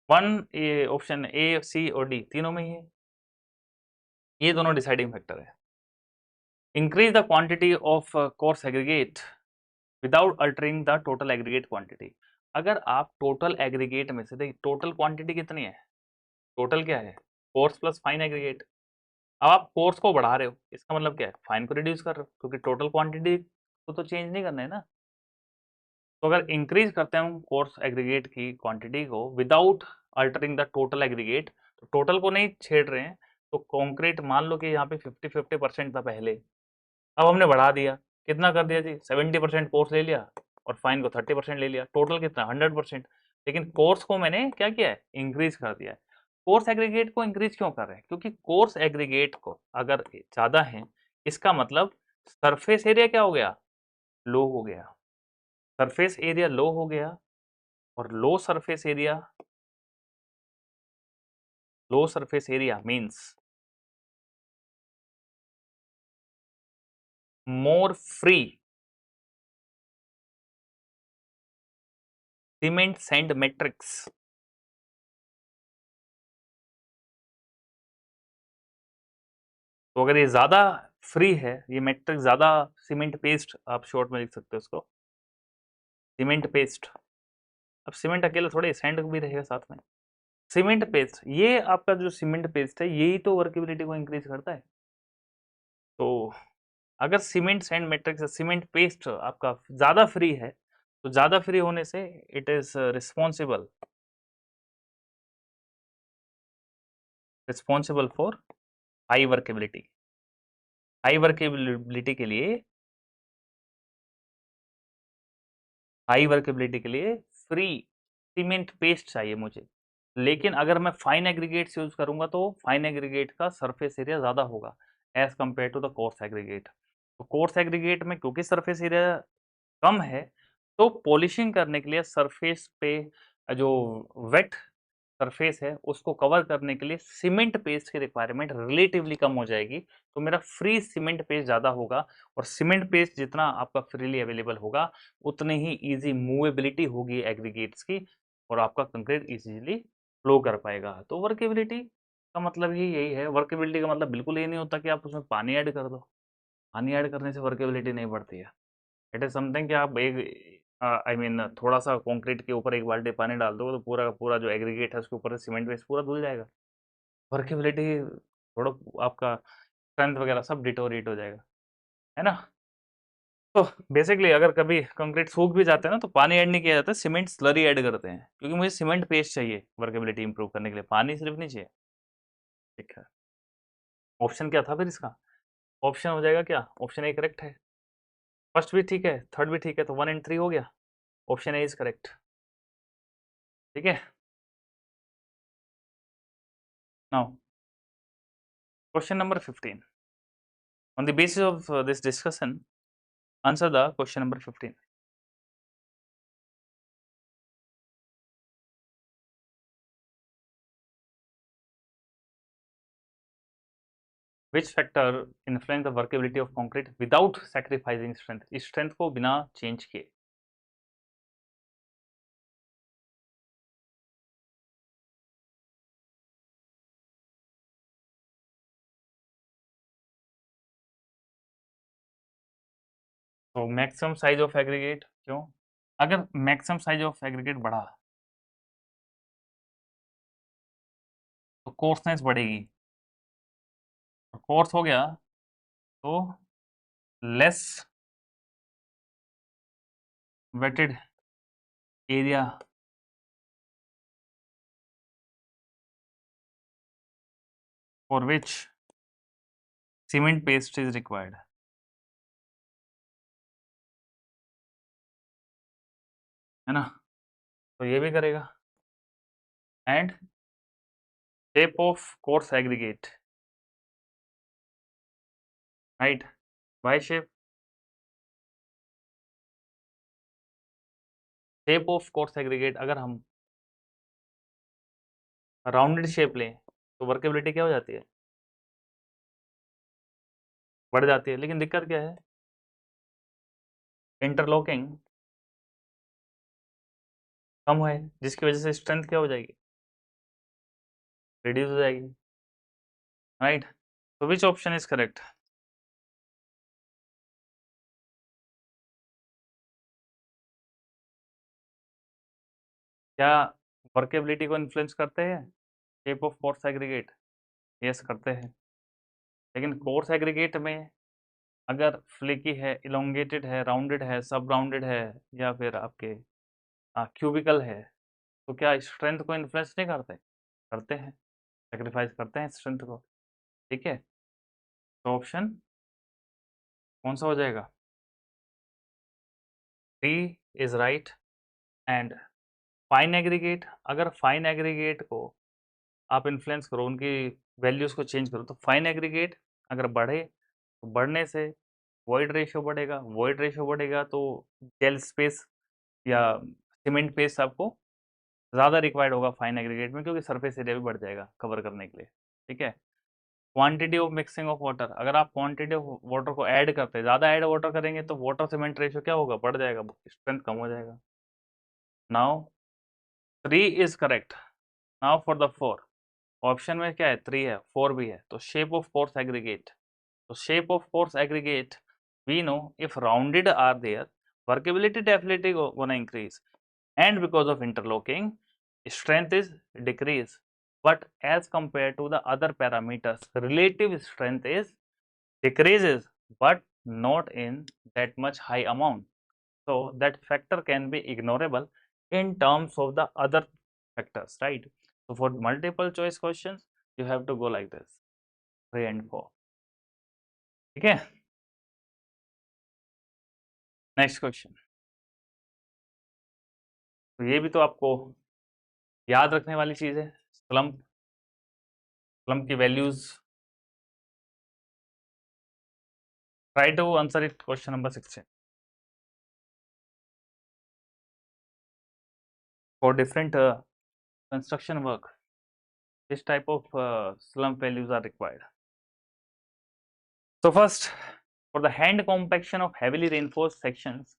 1 ए, ऑप्शन ए सी और डी तीनों में ही है, ये दोनों डिसाइडिंग फैक्टर है। Increase the quantity of coarse aggregate without altering the total aggregate quantity. अगर आप टोटल एग्रीगेट में से, देखिए टोटल क्वांटिटी कितनी है, टोटल क्या है, कोर्स प्लस फाइन एग्रीगेट। अब आप कोर्स को बढ़ा रहे हो, इसका मतलब क्या है, फाइन को रिड्यूस कर रहे हो, क्योंकि टोटल क्वांटिटी को तो चेंज नहीं करना है ना। तो अगर इंक्रीज करते हैं हम कोर्स एग्रीगेट की क्वांटिटी को without altering the total aggregate, तो टोटल को नहीं छेड़ रहे हैं, तो कॉन्क्रीट मान लो कि यहाँ पे 50-50% था पहले, अब हमने बढ़ा दिया, कितना कर दिया जी, 70% कोर्स ले लिया और फाइन को 30% ले लिया, टोटल कितना 100%। लेकिन कोर्स को मैंने क्या किया है, इंक्रीज कर दिया है। कोर्स एग्रीगेट को इंक्रीज क्यों कर रहे हैं, क्योंकि कोर्स एग्रीगेट को अगर ज्यादा है, इसका मतलब सरफेस एरिया क्या हो गया, लो हो गया, सरफेस एरिया लो हो गया, और low surface area means more free cement sand matrix. तो अगर ये ज्यादा फ्री है, ये मैट्रिक्स ज्यादा सीमेंट पेस्ट, आप शॉर्ट में लिख सकते हो उसको सीमेंट पेस्ट। अब सीमेंट अकेला थोड़े, सैंड भी रहेगा साथ में, सीमेंट पेस्ट, ये आपका जो सीमेंट पेस्ट है यही तो वर्केबिलिटी को इंक्रीज करता है। अगर cement sand matrix cement paste आपका ज्यादा फ्री है तो ज्यादा फ्री होने से it is responsible for high workability. High workability के लिए फ्री सीमेंट पेस्ट चाहिए मुझे। लेकिन अगर मैं फाइन एग्रीगेट्स यूज करूंगा तो फाइन एग्रीगेट का सरफेस एरिया ज्यादा होगा as compare to the coarse aggregate. तो कोर्स एग्रीगेट में क्योंकि सरफेस एरिया कम है तो पॉलिशिंग करने के लिए सरफेस पे जो वेट सरफेस है उसको कवर करने के लिए सीमेंट पेस्ट की रिक्वायरमेंट रिलेटिवली कम हो जाएगी। तो मेरा फ्री सीमेंट पेस्ट ज़्यादा होगा और सीमेंट पेस्ट जितना आपका फ्रीली अवेलेबल होगा उतनी ही इजी मूवेबिलिटी होगी एग्रीगेट्स की और आपका कंक्रीट इजीली फ्लो कर पाएगा। तो वर्केबिलिटी का मतलब ही यही है। वर्केबिलिटी का मतलब बिल्कुल ये नहीं होता कि आप उसमें पानी ऐड कर दो। पानी ऐड करने से वर्केबिलिटी नहीं बढ़ती है। इट इज समथिंग कि आप एक आई मीन थोड़ा सा कंक्रीट के ऊपर एक बाल्टी पानी डाल दो तो पूरा का पूरा जो एग्रीगेट है उसके ऊपर से सीमेंट वेस्ट पूरा धुल जाएगा। वर्केबिलिटी थोड़ा आपका स्ट्रेंथ वगैरह सब डिटोरेट हो जाएगा, है ना। तो बेसिकली अगर कभी कंक्रीट सूख भी जाते हैं ना तो पानी ऐड नहीं किया जाता, सीमेंट स्लरी ऐड करते हैं क्योंकि मुझे सीमेंट पेस्ट चाहिए वर्केबिलिटी इंप्रूव करने के लिए, पानी सिर्फ नहीं चाहिए। ठीक है, ऑप्शन क्या था फिर इसका? ऑप्शन हो जाएगा क्या? ऑप्शन ए करेक्ट है, फर्स्ट भी ठीक है, थर्ड भी ठीक है, तो 1 and 3 हो गया। Option A is correct. ठीक है, now question number 15. On the basis of this discussion, answer the question number 15. Which factor influence the workability of concrete without sacrificing strength? इस strength को बिना change किए। तो मैक्सिमम साइज ऑफ एग्रीगेट क्यों? अगर maximum size of aggregate बढ़ा तो कोर्सनेस बढ़ेगी, कोर्स हो गया तो less weighted area for which cement paste is required, है ना। तो ये भी करेगा। And shape of coarse aggregate, right, why shape, shape of coarse aggregate अगर हम राउंडेड शेप लें तो वर्केबिलिटी क्या हो जाती है? बढ़ जाती है। लेकिन दिक्कत क्या है? इंटरलॉकिंग कम है जिसकी वजह से स्ट्रेंथ क्या हो जाएगी? रिड्यूस हो जाएगी, राइट। तो विच ऑप्शन इज करेक्ट? क्या वर्केबिलिटी को इन्फ्लुएंस करते हैं shape of coarse aggregate? Yes करते हैं। लेकिन कोर्स एग्रीगेट में अगर फ्लेकी है, इलोंगेटेड है, राउंडेड है, सब राउंडेड है या फिर आपके क्यूबिकल है तो क्या स्ट्रेंथ को इन्फ्लुएंस नहीं करते? करते हैं, सेक्रीफाइस करते हैं स्ट्रेंथ को। ठीक है, तो ऑप्शन कौन सा हो जाएगा? D is right. And fine aggregate, अगर फाइन एग्रीगेट को आप इन्फ्लुएंस करो, उनकी वैल्यूज को चेंज करो तो फाइन एग्रीगेट अगर बढ़े तो बढ़ने से वॉइड रेशियो बढ़ेगा, वॉइड रेशियो बढ़ेगा तो जेल स्पेस या सीमेंट पेस्ट आपको ज़्यादा रिक्वायर्ड होगा फाइन एग्रीगेट में क्योंकि सरफेस एरिया भी बढ़ जाएगा कवर करने के लिए। ठीक है, quantity of mixing of water, अगर आप क्वांटिटी ऑफ वाटर को ऐड करते हैं, ज़्यादा ऐड वाटर करेंगे तो वाटर सीमेंट रेशियो क्या होगा? बढ़ जाएगा, स्ट्रेंथ कम हो जाएगा। Now 3 is correct. Now for the 4, option में क्या है? 3 है, 4 भी है, तो शेप ऑफ कोर्स एग्रीगेट। तो shape of coarse aggregate we know if rounded are there, workability definitely gonna increase, and because of interlocking strength is decrease, but as compared to the other parameters relative strength is decreases, but not in that much high amount. So that factor can be ignorable in terms of the other factors, right? So for multiple choice questions, you have to go like this, 3 and 4. ठीक है, next question. तो ये भी तो आपको याद रखने वाली चीज है, स्लम्प, स्लम्प की values. Try to answer it, question number 16। For different construction work, this type of slump values are required. So first, for the hand compaction of heavily reinforced sections,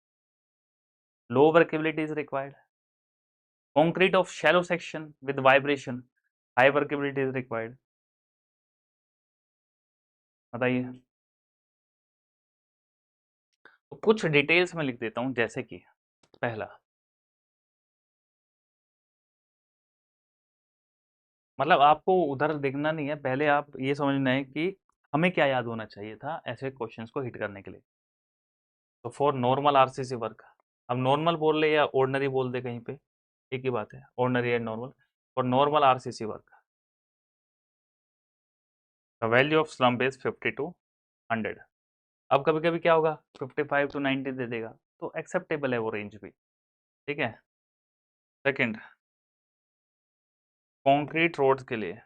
low workability is required. Concrete of shallow section with vibration, high workability is required. बताइए। तो कुछ details में लिख देता हूं, जैसे कि पहला, मतलब आपको उधर देखना नहीं है, पहले आप ये समझना है कि हमें क्या याद होना चाहिए था ऐसे क्वेश्चंस को हिट करने के लिए। तो फॉर नॉर्मल आरसीसी वर्क, अब नॉर्मल बोल ले या ऑर्डिनरी बोल दे, कहीं पे एक ही बात है, ordinary and normal. For normal RCC work the value of slump is 50 to 100। अब कभी कभी क्या होगा, 55 to 90 दे देगा, तो एक्सेप्टेबल है वो रेंज भी, ठीक है। सेकंड, कंक्रीट रोड्स के लिए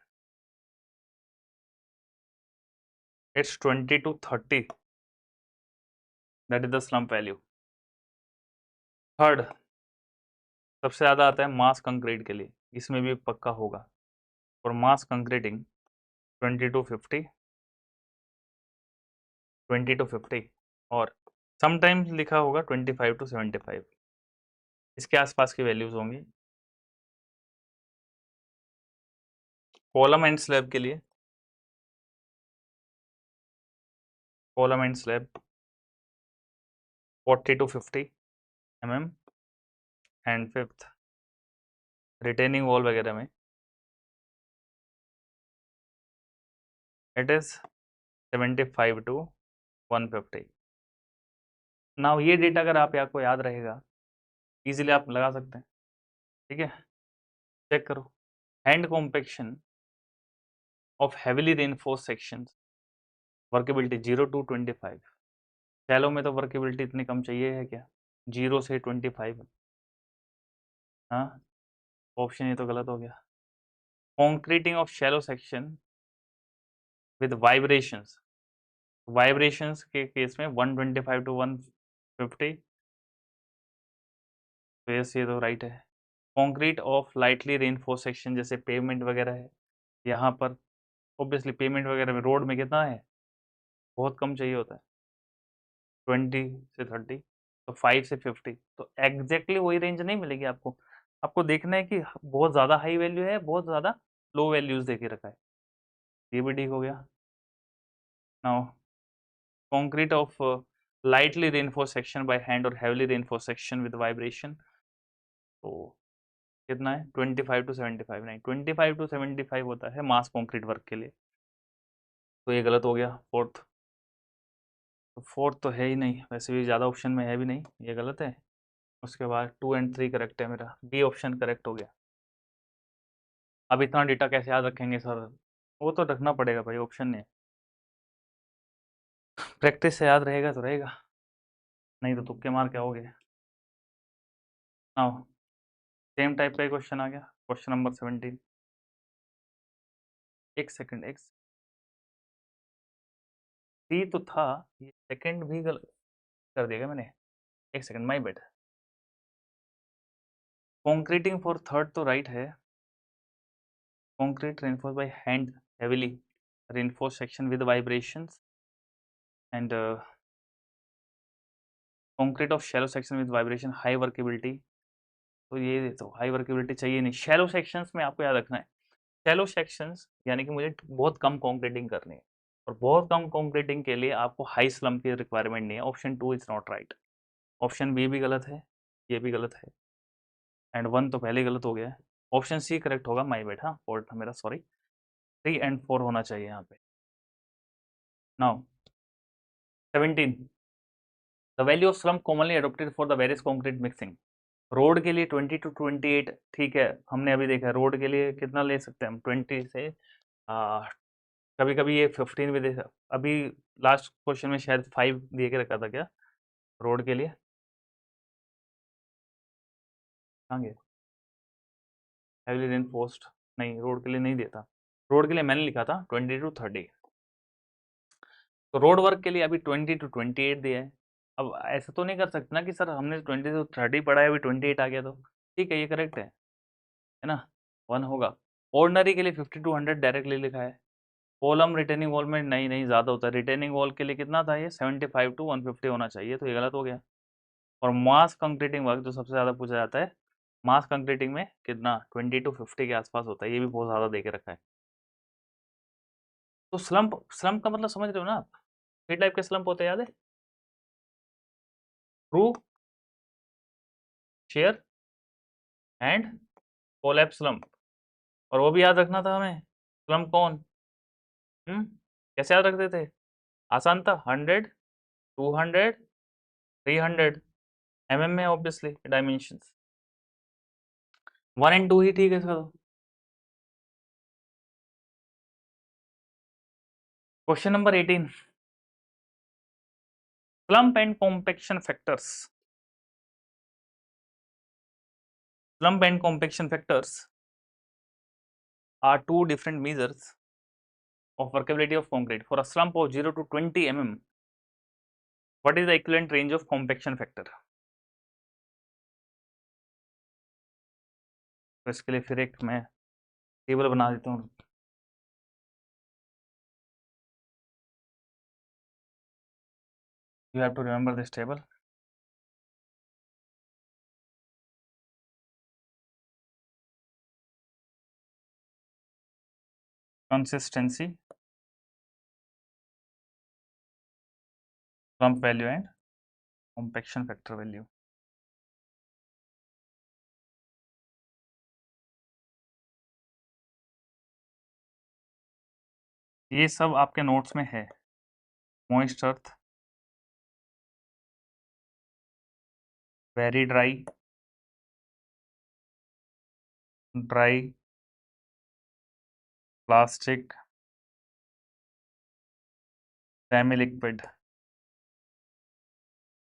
it's 20 to 30, that is the slump value. Third, सबसे ज़्यादा आता है मास कंक्रीट के लिए, इसमें भी पक्का होगा। For mass concreting 20 to 50, 20 to 50, और समटाइम्स लिखा होगा 25 to 75, इसके आसपास की वैल्यूज होंगी। कॉलम एंड स्लैब के लिए, column and slab 40 to 50 mm, and fifth, retaining wall वगैरह में इट इज 75 to 150। नाउ ये डेटा अगर आपको याद रहेगा, इजीली आप लगा सकते हैं, ठीक है। चेक करो, hand compaction of heavily reinforce sections, workability 0 to 25। Shallow में तो वर्केबिलिटी इतनी कम चाहिए है क्या, 0 से 25। हाँ, ऑप्शन ये तो गलत हो गया। Concreting of shallow section with vibrations, vibrations के केस में 125 to 150, तो ये तो राइट है। Concrete of lightly reinforce section, जैसे पेवमेंट वगैरह है, यहाँ पर ऑब्वियसली पेमेंट वगैरह में रोड में कितना है, बहुत कम चाहिए होता है, 20 से 30, तो 5 से 50, तो एग्जैक्टली वही रेंज नहीं मिलेगी आपको। आपको देखना है कि बहुत ज़्यादा हाई वैल्यू है, बहुत ज़्यादा लो वैल्यूज दे के रखा है। ये भी ठीक हो गया। Now concrete of lightly reinforce section by hand और heavily reinforce section with vibration, तो कितना है 25 to 75, नहीं 25 to 75 होता है मास कंक्रीट वर्क के लिए, तो ये गलत हो गया। फोर्थ, तो फोर्थ तो है ही नहीं, वैसे भी ज़्यादा ऑप्शन में है भी नहीं, ये गलत है। उसके बाद 2 and 3 करेक्ट है, मेरा बी ऑप्शन करेक्ट हो गया। अब इतना डेटा कैसे याद रखेंगे सर, वो तो रखना पड़ेगा भाई, ऑप्शन नहीं है, प्रैक्टिस से याद रहेगा तो रहेगा, नहीं तो तुक्के मार के आओगे। नाउ सेम टाइप का क्वेश्चन आ गया, क्वेश्चन नंबर 17। एक सेकंड, एक सी तो था, ये सेकंड भी गलत कर दिया मैंने, एक second, my bad. Concreting for third तो राइट है, concrete reinforce by hand heavily reinforce section with vibrations and concrete of shallow section with vibration high workability, तो ये तो हाई वर्केबिलिटी चाहिए नहीं। शैलो सेक्शंस में आपको याद रखना है, शैलो सेक्शंस यानी कि मुझे बहुत कम कंक्रीटिंग करनी है, और बहुत कम कंक्रीटिंग के लिए आपको हाई स्लम्प की रिक्वायरमेंट नहीं है। Option 2 is not right, option B भी गलत है, ये भी गलत है, एंड 1 तो पहले ही गलत हो गया है। ऑप्शन सी करेक्ट होगा, माई बेट, हाँ फोर्थ था मेरा, सॉरी। 3 and 4 होना चाहिए यहाँ पे। Now 17, the value of slump commonly adopted for the various concrete mixing. Road के लिए 20 to 28 ठीक है, हमने अभी देखा रोड के लिए कितना ले सकते हैं हम, 20 से कभी कभी ये 15 भी दे अभी लास्ट क्वेश्चन में शायद 5 दे के रखा था क्या रोड के लिए, कहाँ गया, हेवीली रेनफोर्स्ड, नहीं रोड के लिए नहीं देता, रोड के लिए मैंने लिखा था 20 to 30, तो रोड वर्क के लिए अभी 20 to 28 दिया है। अब ऐसा तो नहीं कर सकते ना कि सर हमने 20 to 30 पढ़ा है अभी 28 आ गया, तो ठीक है ये करेक्ट है ना, 1 होगा। ऑर्डनरी के लिए 50 to 100 डायरेक्टली लिखा है। कॉलम रिटेनिंग वॉल में नहीं नहीं ज़्यादा होता है, रिटेनिंग वॉल के लिए कितना था ये 75 to 150 होना चाहिए, तो ये गलत हो गया। और मास कंक्रीटिंग वर्क जो सबसे ज़्यादा पूछा जाता है, मास कंक्रीटिंग में कितना 20 to 50 के आसपास होता है, ये भी बहुत ज़्यादा दे के रखा है। तो स्लम्प, स्लम्प का मतलब समझ रहे हो ना आप, किस टाइप के स्लम्प होते हैं याद है, true, share and collapse slump. और वो भी याद रखना था हमें, स्लम्प कौन, कैसे याद रखते थे, आसान था, 100, 200, 300 mm में ऑब्वियसली डायमेंशंस, 1 and 2 ही ठीक है इसका तो। Question number 18, slump and compaction factors, slump and compaction factors are two different measures of workability of concrete. For a slump of 0 to 20 mm, what is the equivalent range of compaction factor? तो इसके लिए फिर एक मैं table बना देता हूँ, you have to remember this table. Consistency, slump value and compaction factor value. ये सब आपके नोट्स में है, moist earth, very dry, dry, plastic, semi liquid,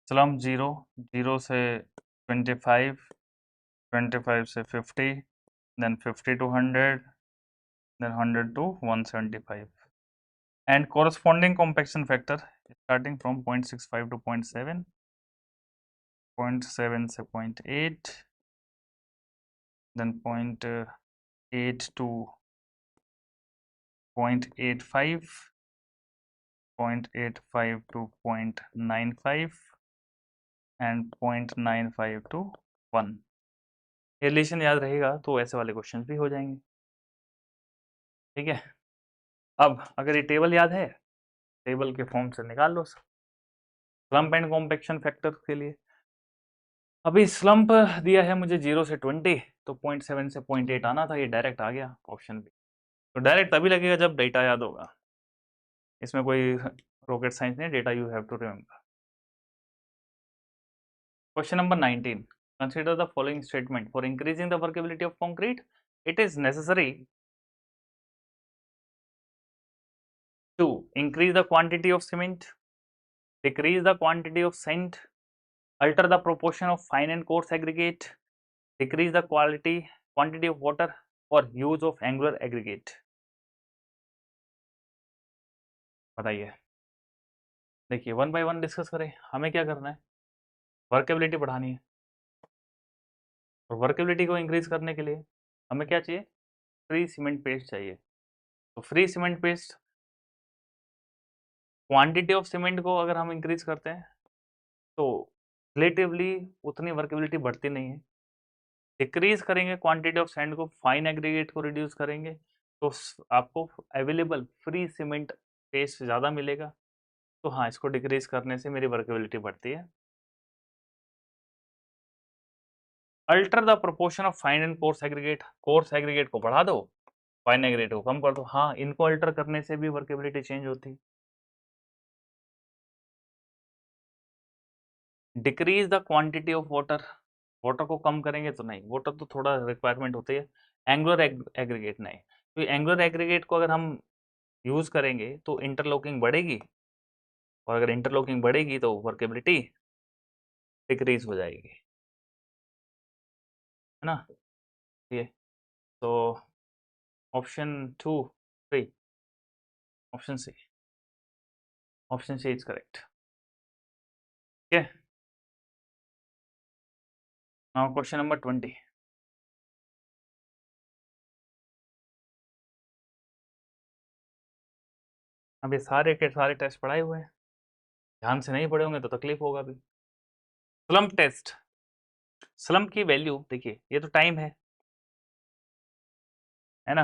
slump 0, 0 से 25, 25 से 50, then 50 to 100, then 100 to 175, and corresponding compaction factor starting from 0.65 to 0.7, 0.7 से 0.8, then 0.8 to 0.85, 0.85 to 0.95 and 0.95 to 1। ये relation याद रहेगा तो ऐसे वाले क्वेश्चन भी हो जाएंगे, ठीक है। अब अगर ये टेबल याद है, टेबल के फॉर्म से निकाल लो स्लम्प एंड कॉम्पेक्शन फैक्टर के लिए। अभी स्लम्प दिया है मुझे 0 से 20, तो 0.7 से 0.8 आना था, ये डायरेक्ट आ गया ऑप्शन भी, तो डायरेक्ट तभी लगेगा जब डेटा याद होगा, इसमें कोई रॉकेट साइंस नहीं, data you have to remember. Question number 19, consider the following statement, for increasing the workability of concrete it is necessary to increase the quantity of cement, decrease the quantity of sand, alter the proportion of fine and coarse aggregate, decrease the quantity of water, or use of angular aggregate। बताइए, देखिए one by one discuss करें, हमें क्या करना है, workability बढ़ानी है, और वर्केबिलिटी को इंक्रीज करने के लिए हमें क्या चाहिए, फ्री सीमेंट पेस्ट चाहिए। तो free cement paste, quantity of cement को अगर हम इंक्रीज करते हैं तो रिलेटिवली उतनी वर्केबिलिटी बढ़ती नहीं है, डिक्रीज करेंगे क्वांटिटी ऑफ सैंड को, फाइन एग्रीगेट को रिड्यूस करेंगे, तो आपको अवेलेबल फ्री सीमेंट पेस्ट ज़्यादा मिलेगा। तो हाँ, इसको डिक्रीज करने से मेरी वर्केबिलिटी बढ़ती है। Alter the proportion of fine and coarse aggregate, coarse aggregate को बढ़ा दो, फाइन एग्रीगेट को कम कर दो। हाँ, इनको अल्टर करने से भी वर्केबिलिटी चेंज होती है। Decrease the quantity of water, water को कम करेंगे तो नहीं, वाटर तो थोड़ा रिक्वायरमेंट होती है। एंगुलर एग्रीगेट नहीं, तो एंगुलर एग्रीगेट को अगर हम यूज करेंगे तो इंटरलॉकिंग बढ़ेगी, और अगर इंटरलॉकिंग बढ़ेगी तो वर्केबिलिटी डिक्रीज हो जाएगी, है ना। ये तो option 2 3, option C, option C is correct. ठीक है, नाउ क्वेश्चन नंबर 20। अब ये सारे के सारे टेस्ट पढ़ाए हुए हैं, ध्यान से नहीं पढ़े होंगे तो तकलीफ होगा अभी। स्लम्प टेस्ट, स्लम्प की वैल्यू देखिए, ये तो टाइम है ना,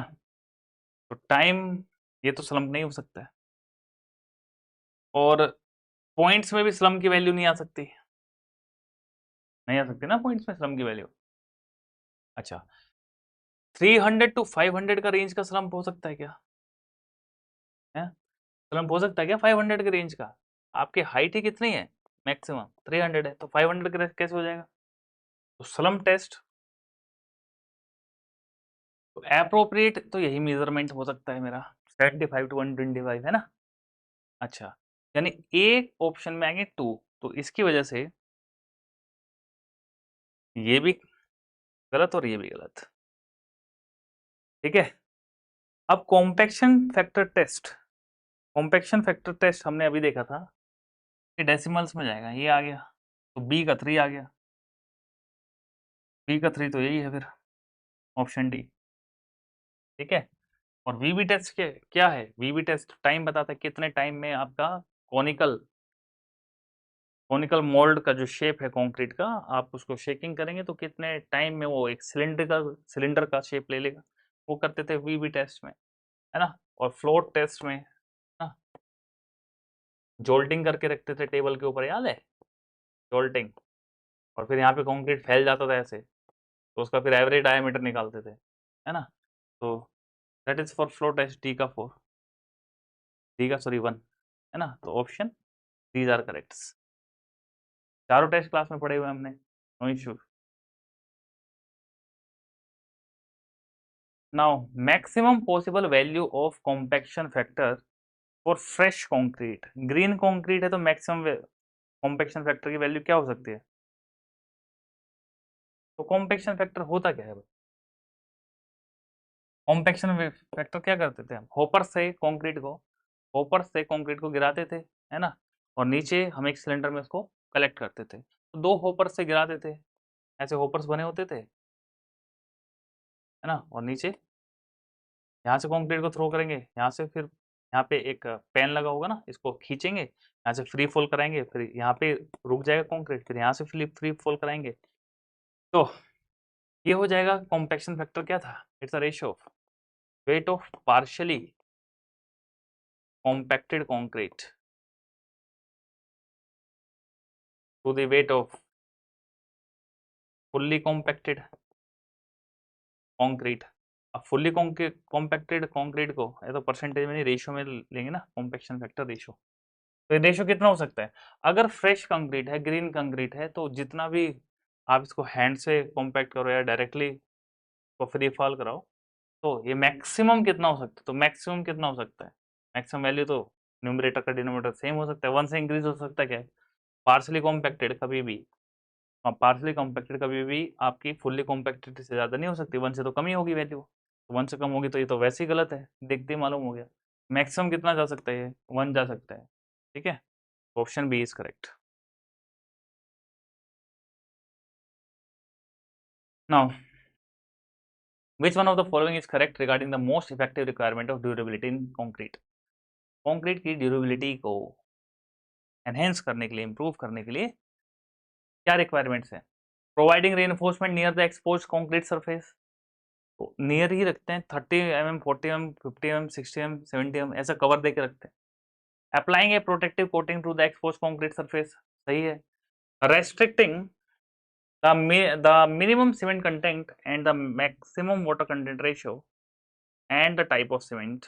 तो टाइम, ये तो स्लम्प नहीं हो सकता है, और पॉइंट्स में भी स्लम्प की वैल्यू नहीं आ सकती, नहीं आ सकती ना पॉइंट्स में स्लम्प की वैल्यू। अच्छा, 300 to 500 का रेंज का स्लम्प हो सकता है क्या, है स्लम्प हो सकता है क्या 500 के रेंज का? आपकी हाइट ही कितनी है, मैक्सिमम 300 है, तो 500 कैसे हो जाएगा? तो स्लम्प टेस्ट, तो एप्रोप्रिएट तो यही मेजरमेंट हो सकता है मेरा, 75 to 125, है ना। अच्छा, यानी एक ऑप्शन में आएंगे 2, तो इसकी वजह से ये भी गलत और ये भी गलत। ठीक है, अब compaction factor test, compaction factor test हमने अभी देखा था, ये डेसिमल्स में जाएगा, ये आ गया, तो बी का 3 आ गया, बी का 3 तो यही है फिर, ऑप्शन डी। ठीक है, और वीबी टेस्ट के क्या है, वीबी टेस्ट टाइम बताता है कितने टाइम में आपका कॉनिकल, कॉनिकल मोल्ड का जो शेप है कंक्रीट का, आप उसको शेकिंग करेंगे तो कितने टाइम में वो एक सिलेंडर का शेप ले लेगा, वो करते थे वीबी टेस्ट में, है ना। और फ्लोट टेस्ट में ना, जोल्टिंग करके रखते थे टेबल के ऊपर, याद है, जोल्टिंग, और फिर यहाँ पे कंक्रीट फैल जाता था ऐसे, तो उसका फिर एवरेज डायमीटर निकालते थे, है ना। तो that is for flow test, D का 4, डी का सॉरी 1, है ना, तो ऑप्शन दीज आर करेक्ट। चारों टेस्ट क्लास में पढ़े हुए हमने, no issue. Now maximum possible value of compaction factor for fresh concrete, green concrete है तो मैक्सिमम कॉम्पैक्शन फैक्टर की वैल्यू क्या हो सकती है? तो कॉम्पैक्शन फैक्टर होता क्या है? कॉम्पैक्शन फैक्टर क्या करते थे हम, होपर से कंक्रीट को गिराते थे, है ना, और नीचे हम एक सिलेंडर में उसको कलेक्ट करते थे, तो 2 होपर से गिराते थे, ऐसे होपर्स बने होते थे, है ना, और नीचे यहाँ से कंक्रीट को थ्रो करेंगे, यहाँ से फिर यहाँ पे एक पेन लगा होगा ना, इसको खींचेंगे, यहाँ से फ्री फॉल कराएंगे, फिर यहाँ पे रुक जाएगा कंक्रीट, फिर यहाँ से फ्री फॉल कराएंगे, तो ये हो जाएगा कॉम्पैक्शन फैक्टर क्या था, it's a ratio of weight of partially compacted concrete to the weight of fully compacted concrete. अब फुल्ली कॉम्पैक्टेड कंक्रीट को ये तो परसेंटेज में नहीं, रेशियो में लेंगे ना, कॉम्पैक्शन फैक्टर रेशियो, तो ये रेशियो कितना हो सकता है? अगर फ्रेश कंक्रीट है, ग्रीन कंक्रीट है, तो जितना भी आप इसको हैंड से कॉम्पैक्ट करो या डायरेक्टली को फ्री फॉल कराओ, तो ये मैक्सिमम कितना हो सकता है, तो मैक्सिमम कितना हो सकता है, मैक्सिमम वैल्यू तो न्यूमरेटर का डिनोमिनेटर सेम हो सकता है, 1 से इंक्रीज हो सकता है क्या है, पार्शली कॉम्पैक्टेड कभी भी, पार्शली कॉम्पैक्टेड कभी भी आपकी फुल्ली कॉम्पैक्टेड से ज़्यादा नहीं हो सकती, 1 से तो कम ही होगी वैल्यू, तो 1 से कम होगी तो ये तो वैसे ही गलत है, देखते ही मालूम हो गया। मैक्सिमम कितना जा सकता है, ये 1 जा सकता है। ठीक है, option B is correct. Now which one of the following is correct regarding the most effective requirement of durability in concrete? Concrete की ड्यूरेबिलिटी को एनहेंस करने के लिए, इंप्रूव करने के लिए क्या रिक्वायरमेंट्स हैं? Providing reinforcement near the expose concrete surface, तो नियर ही रखते हैं, 30 mm 40 mm 50 mm 60 mm 70 mm ऐसा कवर दे के रखते हैं। Applying a protective coating to the expose concrete surface, सही है। Restricting the minimum cement content and the maximum water content ratio and the type of cement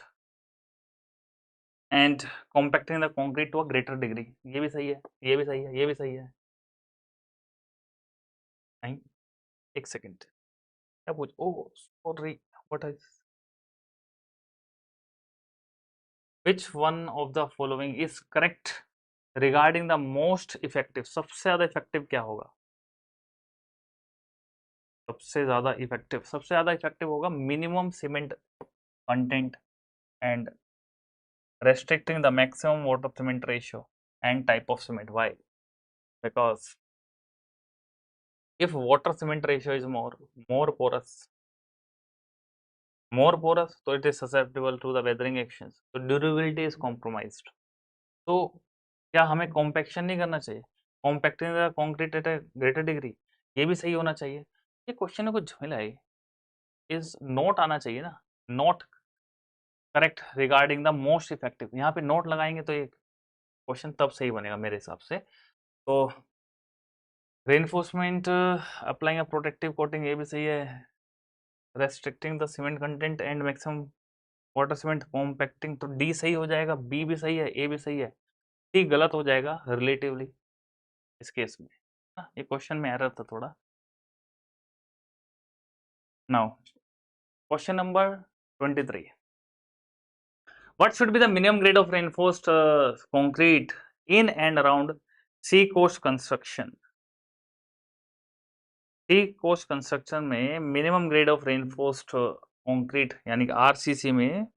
and compacting the concrete to a greater degree, ये भी सही है, ये भी सही है, ये भी सही है। नहीं, एक सेकेंड, क्या पूछ, oh sorry, what is, which one of the following is correct regarding the most effective, सबसे ज्यादा इफेक्टिव क्या होगा, सबसे ज्यादा इफेक्टिव होगा minimum cement content and restricting the maximum water cement ratio and type of cement. Why? Because if water cement ratio is more porous, so it is susceptible to the weathering actions, so durability is compromised. तो क्या हमें compaction नहीं करना चाहिए, compacting the concrete at a greater degree, ये भी सही होना चाहिए। ये क्वेश्चन को झमेला है, इज नोट आना चाहिए ना, not correct regarding the most effective, यहाँ पे नोट लगाएंगे तो ये क्वेश्चन तब सही बनेगा मेरे हिसाब से। तो reinforcement applying a protective coating, ये भी सही है। Restricting the cement content and maximum water cement compacting, तो डी सही हो जाएगा, बी भी सही है, ए भी सही है, सी गलत हो जाएगा रिलेटिवली इस केस में ना, ये क्वेश्चन में एरर था थोड़ा। Now question number 23, what should be the minimum grade of reinforced concrete in and around sea coast construction? C coast construction में minimum grade of reinforced concrete यानी कि आरसीसी में,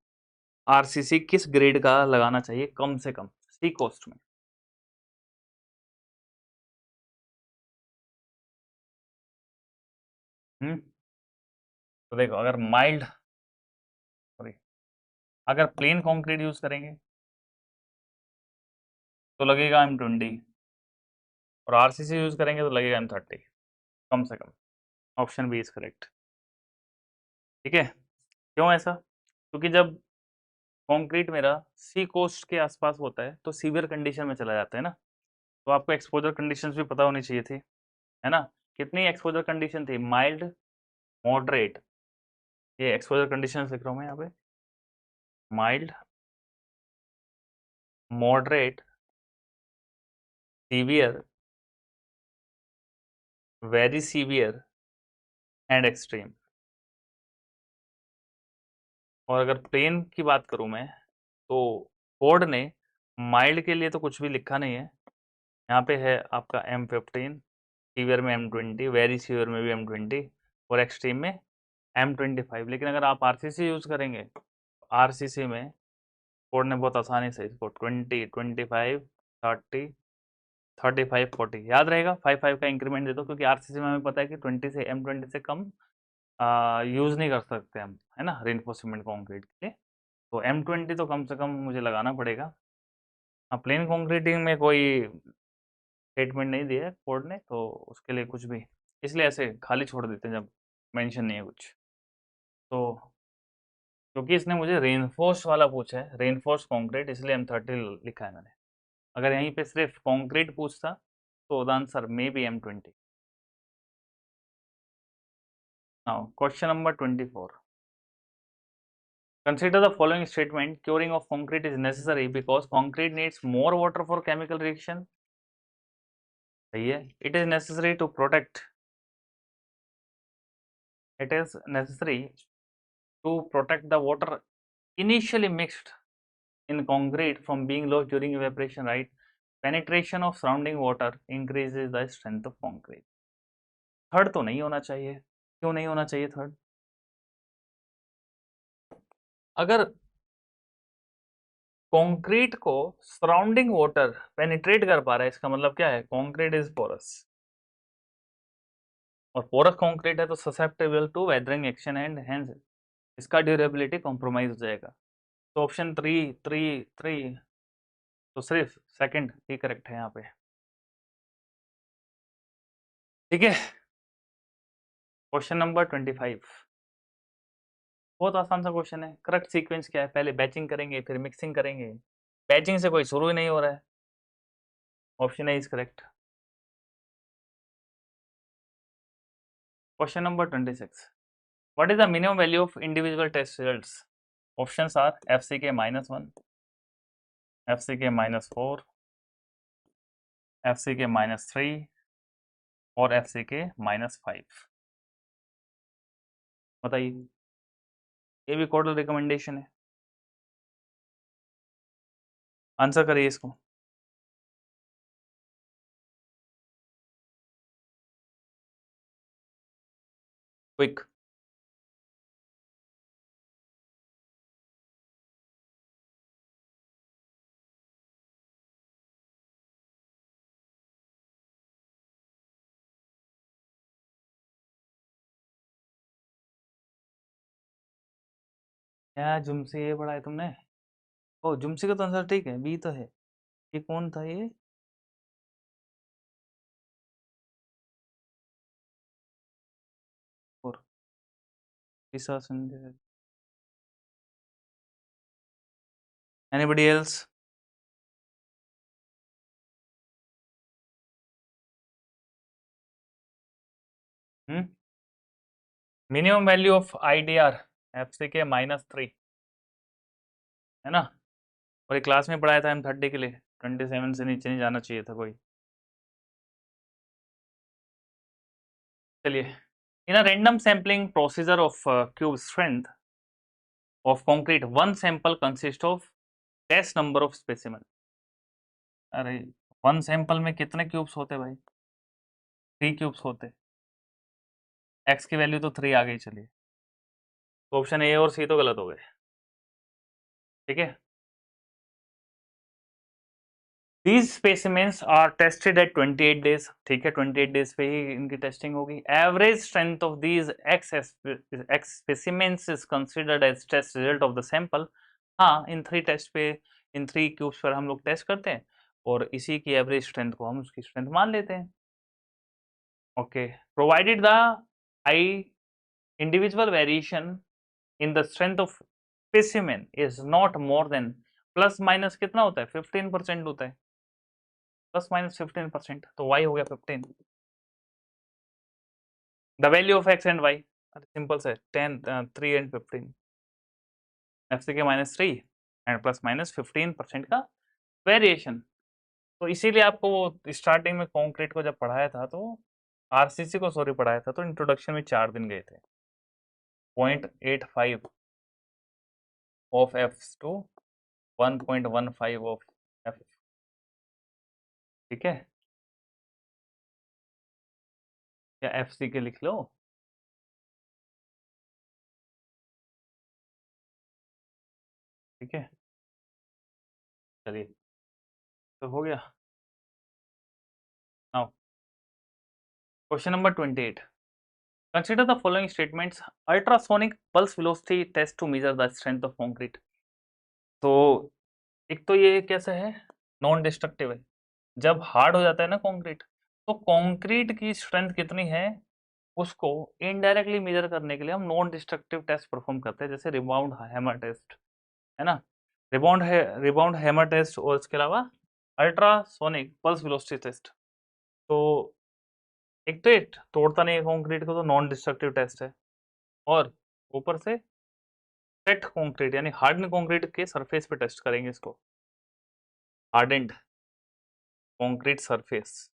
आरसीसी किस ग्रेड का लगाना चाहिए कम से कम सी कोस्ट में? तो देखो, अगर माइल्ड, सॉरी, अगर प्लेन कंक्रीट यूज करेंगे तो लगेगा M20, और आरसीसी यूज करेंगे तो लगेगा M30 कम से कम। Option B is correct. ठीक है, क्यों ऐसा? क्योंकि जब कंक्रीट मेरा सी कोस्ट के आसपास होता है तो सीवियर कंडीशन में चला जाता है ना, तो आपको एक्सपोजर कंडीशंस भी पता होनी चाहिए थी, है ना। कितनी एक्सपोजर कंडीशन थी? माइल्ड, मॉडरेट, ये एक्सपोजर कंडीशन लिख रहा हूँ मैं यहाँ पे, mild, moderate, severe, very severe and extreme. और अगर प्लेन की बात करूँ मैं तो कोड ने माइल्ड के लिए तो कुछ भी लिखा नहीं है, यहाँ पे है आपका M15, सीवियर में M20, वेरी सीवियर में भी M20 और एक्सट्रीम में M25। लेकिन अगर आप आरसीसी यूज़ करेंगे, आरसीसी में कोड ने बहुत आसानी से इसको 20, 25, 30, 35, 40 याद रहेगा, 5 का इंक्रीमेंट दे दो, क्योंकि आरसीसी में हमें पता है कि 20 से M20 से कम यूज़ नहीं कर सकते हम, है ना, रेनफोर्समेंट कॉन्क्रीट के लिए। तो M20 तो कम से कम मुझे लगाना पड़ेगा। हाँ, प्लेन कॉन्क्रीटिंग में कोई स्टेटमेंट नहीं दिया है कोड ने, तो उसके लिए कुछ भी, इसलिए ऐसे खाली छोड़ देते हैं जब मेंशन नहीं है कुछ। तो क्योंकि इसने मुझे रेनफोर्स वाला पूछा है, रेनफोर्स कंक्रीट, इसलिए M30 लिखा है मैंने। अगर यहीं पे सिर्फ कंक्रीट पूछता तो the answer may be M20। Now question number 24, consider the following statement, curing of concrete is necessary because concrete needs more water for chemical reaction। सही है। It is necessary to protect, it is necessary to protect the water initially mixed in concrete from being lost during evaporation, right? Penetration of surrounding water increases the strength of concrete। Third तो नहीं होना चाहिए, क्यों नहीं होना चाहिए third? अगर concrete को सराउंडिंग वाटर पेनिट्रेट कर पा रहा है, इसका मतलब क्या है? कंक्रीट इज पोरस, और पोरस कंक्रीट है तो susceptible to weathering action and hence इसका ड्यूरेबिलिटी कॉम्प्रोमाइज हो जाएगा। तो ऑप्शन थ्री थ्री थ्री, तो सिर्फ सेकंड ही करेक्ट है यहाँ पे। ठीक है, क्वेश्चन नंबर 25, बहुत आसान सा क्वेश्चन है। करेक्ट सीक्वेंस क्या है? पहले बैचिंग करेंगे फिर मिक्सिंग करेंगे, बैचिंग से कोई शुरू ही नहीं हो रहा है। Option A is correct. Question number 26, what is the minimum value of individual test results? Options are FCK -1, FCK -4, FCK -3, और FCK -5। बताइए, ये भी कोडल रिकमेंडेशन है। आंसर करिए इसको। क्विक। क्या जुमसे ये पढ़ा है तुमने? ओ, जुमसे का तो आंसर ठीक है, बी तो है। ये कौन था ये? और anybody else? Minimum value of IDR FCK -3 है ना। और ये क्लास में पढ़ाया था M30 के लिए, 27 से नीचे नहीं जाना चाहिए था कोई। चलिए, in a random sampling procedure of cube strength of concrete, one sample consist of test number of specimen. अरे, वन सैंपल में कितने क्यूब्स होते भाई? 3 क्यूब्स होते। एक्स की वैल्यू तो 3 आ गई। चलिए, तो ऑप्शन ए और सी तो गलत हो गए। ठीक है। These specimens are tested at 28 days। ठीक है, 28 डेज पे ही इनकी टेस्टिंग होगी। Average strength of these X specimens is considered as test result of the sample. हाँ, इन 3 टेस्ट पे, इन 3 क्यूब्स पर हम लोग टेस्ट करते हैं और इसी की एवरेज स्ट्रेंथ को हम उसकी स्ट्रेंथ मान लेते हैं। Okay, provided the I individual variation in the strength of specimen is not more than, plus minus कितना होता है? 15% होता है। प्लस माइनस 15%, तो y हो गया 15। The value of x and y, simple से 10 3 and 15, FCK -3 and plus minus 15% का वेरिएशन। तो इसीलिए आपको वो स्टार्टिंग में कॉन्क्रीट को जब पढ़ाया था तो RCC को सॉरी पढ़ाया था तो इंट्रोडक्शन में 4 दिन गए थे। 0.85 of F to 1.15 of F। ठीक है, या FCK लिख लो। ठीक है, चलिए, तो हो गया। Now question number 28। Consider the following statements. Ultrasonic pulse velocity test to measure the strength of concrete. तो एक तो ये कैसा है, नॉन डिस्ट्रक्टिव है। जब हार्ड हो जाता है ना कंक्रीट, तो कंक्रीट की स्ट्रेंथ कितनी है उसको इनडायरेक्टली मेजर करने के लिए हम नॉन डिस्ट्रक्टिव टेस्ट परफॉर्म करते हैं, जैसे रिबाउंड हैमर टेस्ट, है ना। रिबाउंड हैमर टेस्ट और इसके अलावा अल्ट्रासोनिक पल्स वेलोसिटी टेस्ट। तो एक तो ये तोड़ता नहीं है कंक्रीट को, तो नॉन डिस्ट्रक्टिव टेस्ट है। और ऊपर से सेट कंक्रीट यानी हार्डन कंक्रीट के सरफेस पे टेस्ट करेंगे इसको, हार्डेंड कंक्रीट सरफेस।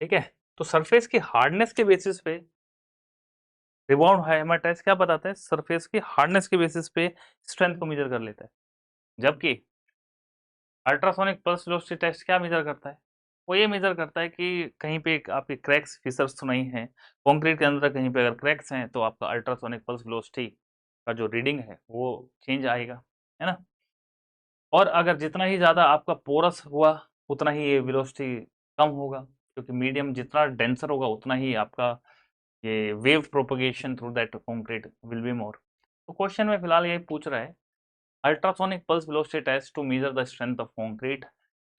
ठीक है, तो सरफेस की हार्डनेस के बेसिस पे रिबाउंड हैमर टेस्ट क्या बताता है, सरफेस की हार्डनेस के बेसिस पे स्ट्रेंथ को मेजर कर लेता है। जबकि अल्ट्रासोनिक पल्स वेलोसिटी टेस्ट क्या मेजर करता है, वो ये मेजर करता है कि कहीं पे आपके क्रैक्स फिसर्स तो नहीं है कंक्रीट के अंदर, कहीं पे अगर क्रैक्स हैं तो आपका अल्ट्रासोनिक पल्स वेलोसिटी का जो रीडिंग है वो चेंज आएगा, है ना। और अगर जितना ही ज़्यादा आपका पोरस हुआ उतना ही ये वेलोसिटी कम होगा, क्योंकि मीडियम जितना डेंसर होगा उतना ही आपका ये wave propagation through that concrete will be more. तो क्वेश्चन में फिलहाल यही पूछ रहा है, ultrasonic pulse velocity test to measure the strength of concrete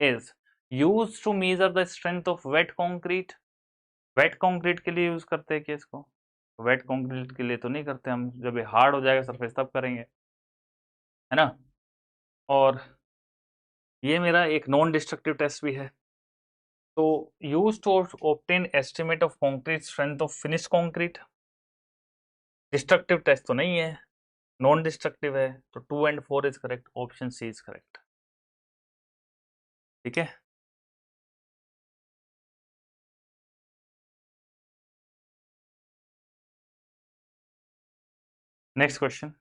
is used to measure the strength of wet concrete. Wet concrete के लिए यूज करते हैं क्या इसको? वेट कंक्रीट के लिए तो नहीं करते हम, जब ये हार्ड हो जाएगा सरफेस तब करेंगे, है ना। और ये मेरा एक नॉन डिस्ट्रक्टिव टेस्ट भी है। तो use to obtain estimate of concrete strength of finish concrete. Destructive test तो नहीं है, नॉन डिस्ट्रक्टिव है, तो 2 and 4 is correct, option C is correct. ठीक है। Next question,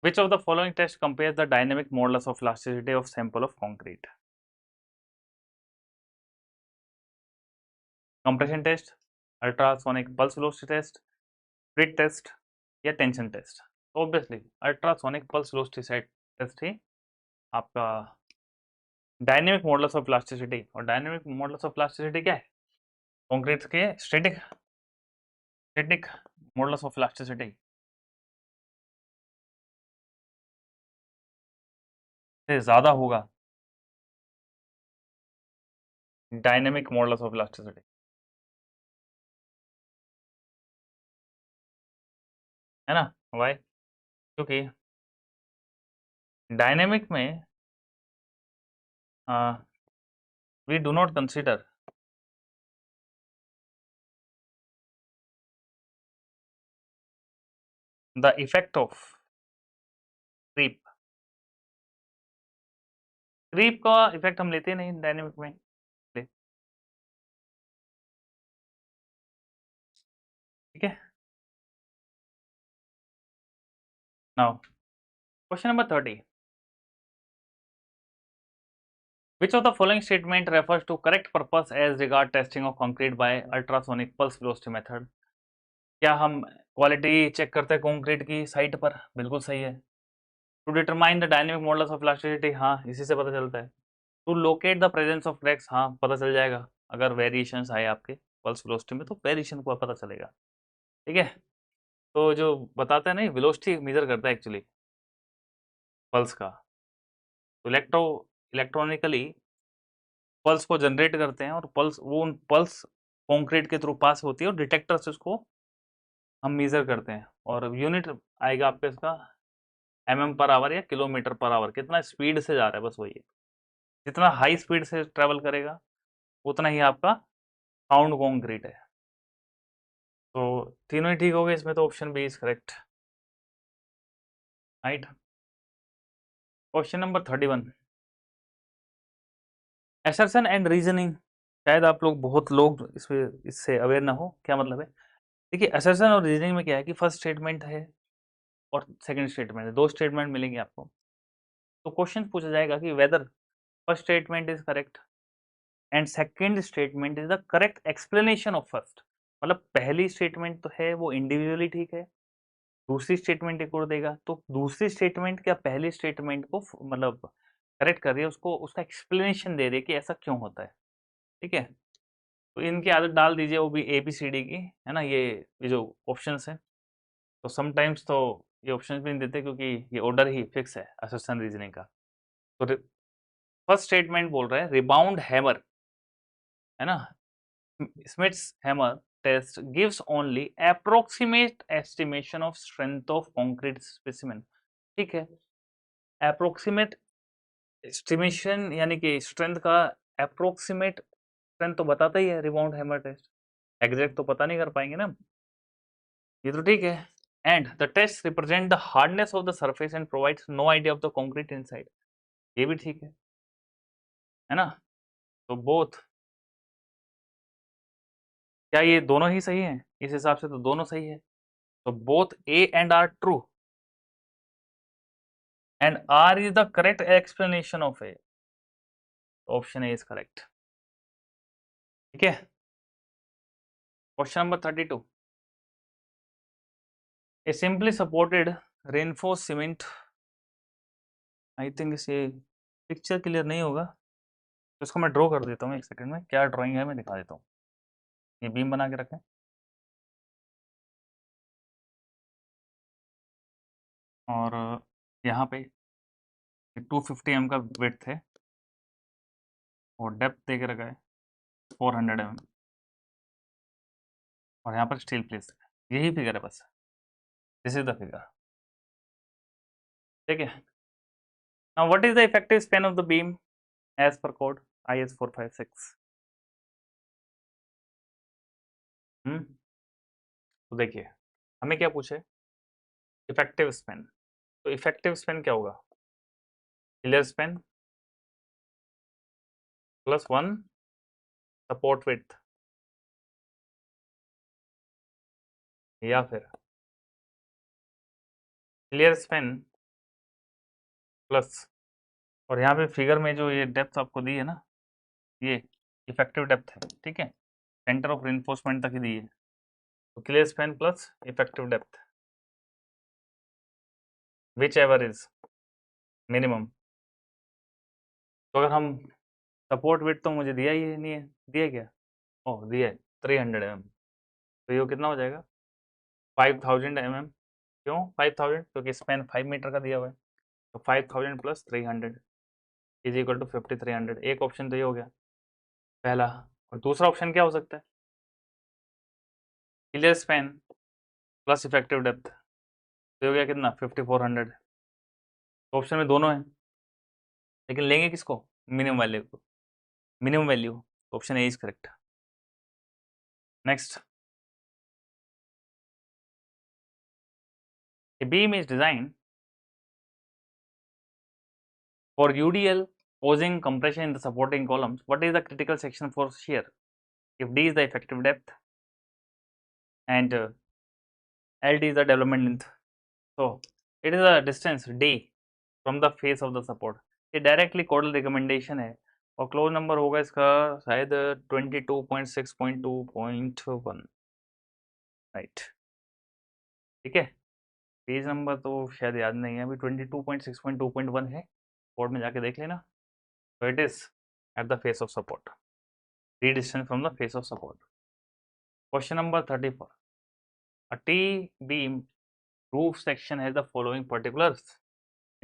which of the following test compares the dynamic modulus of elasticity of sample of concrete? Compression test, ultrasonic pulse velocity test, Pritt test या tension test? Obviously ultrasonic pulse velocity test ही आपका dynamic modulus of plasticity. और dynamic modulus of plasticity क्या है? Concrete के static static modulus of plasticity से ज्यादा होगा डायनेमिक मॉडुलस ऑफ प्लास्टिसिटी, है ना? वाई? क्योंकि डायनेमिक में we do not consider the effect of creep. Creep का इफेक्ट हम लेते नहीं डायनेमिक में। ठीक है, now question number 30, which of the following statement refers to correct purpose as regard testing of concrete by ultrasonic pulse velocity method? क्या हम quality check करते हैं कंक्रीट की साइट पर? बिल्कुल सही है। To determine the dynamic modulus of elasticity, हाँ इसी से पता चलता है। To locate the presence of cracks, हाँ पता चल जाएगा अगर वेरिएशंस आए आपके पल्स वेलोसिटी में तो वेरिएशन को पता चलेगा। ठीक है, तो जो बताते हैं ना वेलोसिटी मेजर करता है एक्चुअली पल्स का, तो इलेक्ट्रॉनिकली पल्स को जनरेट करते हैं और पल्स वो उन पल्स कंक्रीट के थ्रू पास होती है और डिटेक्टर से उसको हम मेजर करते हैं और यूनिट आएगा आपका इसका mm/आवर या km/आवर, कितना स्पीड से जा रहा है बस वही है। जितना हाई स्पीड से ट्रेवल करेगा उतना ही आपका साउंड कंक्रीट है। तो तीनों ही ठीक हो गए इसमें, तो option B is correct, right. Question number 31, assertion and reasoning. शायद आप लोग बहुत लोग इससे अवेयर ना हो, क्या मतलब है? देखिए असर्शन और रीजनिंग में क्या है कि फर्स्ट स्टेटमेंट है और सेकंड स्टेटमेंट है, दो स्टेटमेंट मिलेंगे आपको। तो क्वेश्चन पूछा जाएगा कि whether first statement is correct and second statement is the correct explanation of first. मतलब पहली स्टेटमेंट तो है वो इंडिविजुअली ठीक है, दूसरी स्टेटमेंट एक और देगा तो दूसरी स्टेटमेंट क्या पहली स्टेटमेंट को मतलब करेक्ट कर रही है, उसको उसका एक्सप्लेनेशन दे रही है कि ऐसा क्यों होता है। ठीक है, तो इनकी आदत डाल दीजिए वो भी ABCD की, है ना? ये जो ऑप्शंस है तो समटाइम्स तो ये ऑप्शन भी नहीं देते क्योंकि ये ऑर्डर ही फिक्स है असर्शन रीजनिंग का। तो फर्स्ट स्टेटमेंट बोल रहा है रिबाउंड हैमर, है ना? Smith's hammer test gives only approximate estimation of strength of concrete specimen. ठीक है, अप्रोक्सीमेट एस्टिमेशन यानी कि स्ट्रेंथ का अप्रोक्सीमेट स्ट्रेंथ तो बताता ही है रिबाउंड हैमर टेस्ट, एग्जैक्ट तो पता नहीं कर पाएंगे ना, ये तो ठीक है। And the test represent the hardness of the surface and provides no idea of the concrete inside, ये भी ठीक है ना? तो बोथ, क्या ये दोनों ही सही हैं? इस हिसाब से तो दोनों सही है, तो both A and R true and R is the correct explanation of A, option A is correct. ठीक है, question number 32, a simply supported reinforce cement, I think इसे पिक्चर क्लियर नहीं होगा तो इसको मैं ड्रॉ कर देता हूँ, एक सेकंड में क्या ड्राइंग है मैं दिखा देता हूँ। ये बीम बना के रखें और यहाँ पे 250 mm का विड्थ है और डेप्थ दे के रखा है 400 mm और यहाँ पर स्टील प्लेस है, यही फिगर है बस, दिस इज द फिगर। ठीक है, now what is the effective span of the beam as per code IS 456? तो देखिए हमें क्या पूछे, इफेक्टिव स्पैन। तो इफेक्टिव स्पैन क्या होगा? क्लियर स्पैन +1 सपोर्ट विड्थ, या फिर क्लियर स्पेन प्लस, और यहाँ पे फिगर में जो ये डेप्थ आपको दी है ना, ये इफेक्टिव डेप्थ है, ठीक है, सेंटर ऑफ रिइंफोर्समेंट तक ही दी है, तो clear Spain plus effective depth which ever is minimum. तो अगर हम सपोर्ट विथ, तो मुझे दिया ही नहीं है, दिया क्या, ओह दिया है 300 mm, तो ये कितना हो जाएगा 5000 mm। क्यों 5000, क्योंकि स्पेन 5 मीटर का दिया हुआ है, तो 5000 प्लस 300 इज इक्वल टू 5300। एक ऑप्शन तो ये हो गया पहला, और दूसरा ऑप्शन क्या हो सकता है, clear Spain plus effective depth, तो हो गया कितना 5400। ऑप्शन में दोनों है, लेकिन लेंगे किसको, मिनिमम वैल्यू को, minimum value, option A is correct. Next, a beam is designed for UDL posing compression in the supporting columns. What is the critical section for shear if D is the effective depth and LD is the development length? So it is a distance D from the face of the support. ये directly कोडल recommendation है, और close number होगा इसका शायद 22.6.2.1, right, ठीक है। Page number तो शायद याद नहीं है अभी, 22.6.2.1 है, कोड में जाके देख लेना। So it is at the face of support, D distance from the face of support. Question number 34. A T-beam roof section has the following particulars.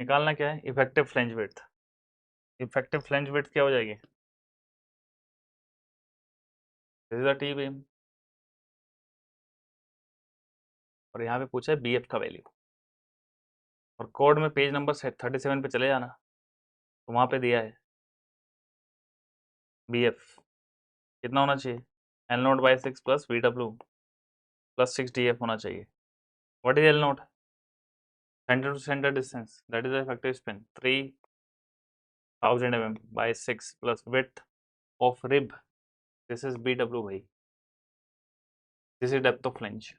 निकालना क्या है, effective flange width. Effective flange width क्या हो जाएगी, this is a T beam, और यहाँ पे पूछा है BF का वैल्यू, और कोड में पेज नंबर 37 पे चले जाना, तो वहाँ पे दिया है BF कितना होना चाहिए, L0/6 plus VW plus 6DF होना चाहिए। What is L0, centre to centre distance, that is the effective span 3000 mm by 6 plus width of rib, this is BW भाई, this is depth of flange,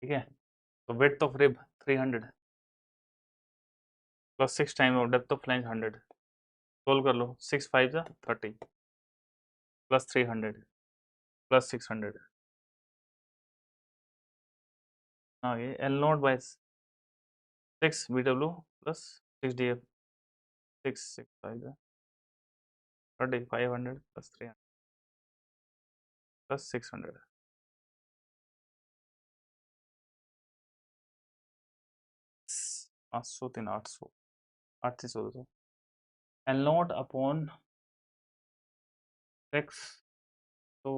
ठीक है। तो width of rib 300 plus 6 time of depth of flange 100, solve कर लो, 6 5 जा 30 plus 300 plus 600, आगे L0/6 BW plus 6DF, 6 6 5 जा 30 500 plus 300 plus 600, 800 3 800 800 L0 upon 6, तो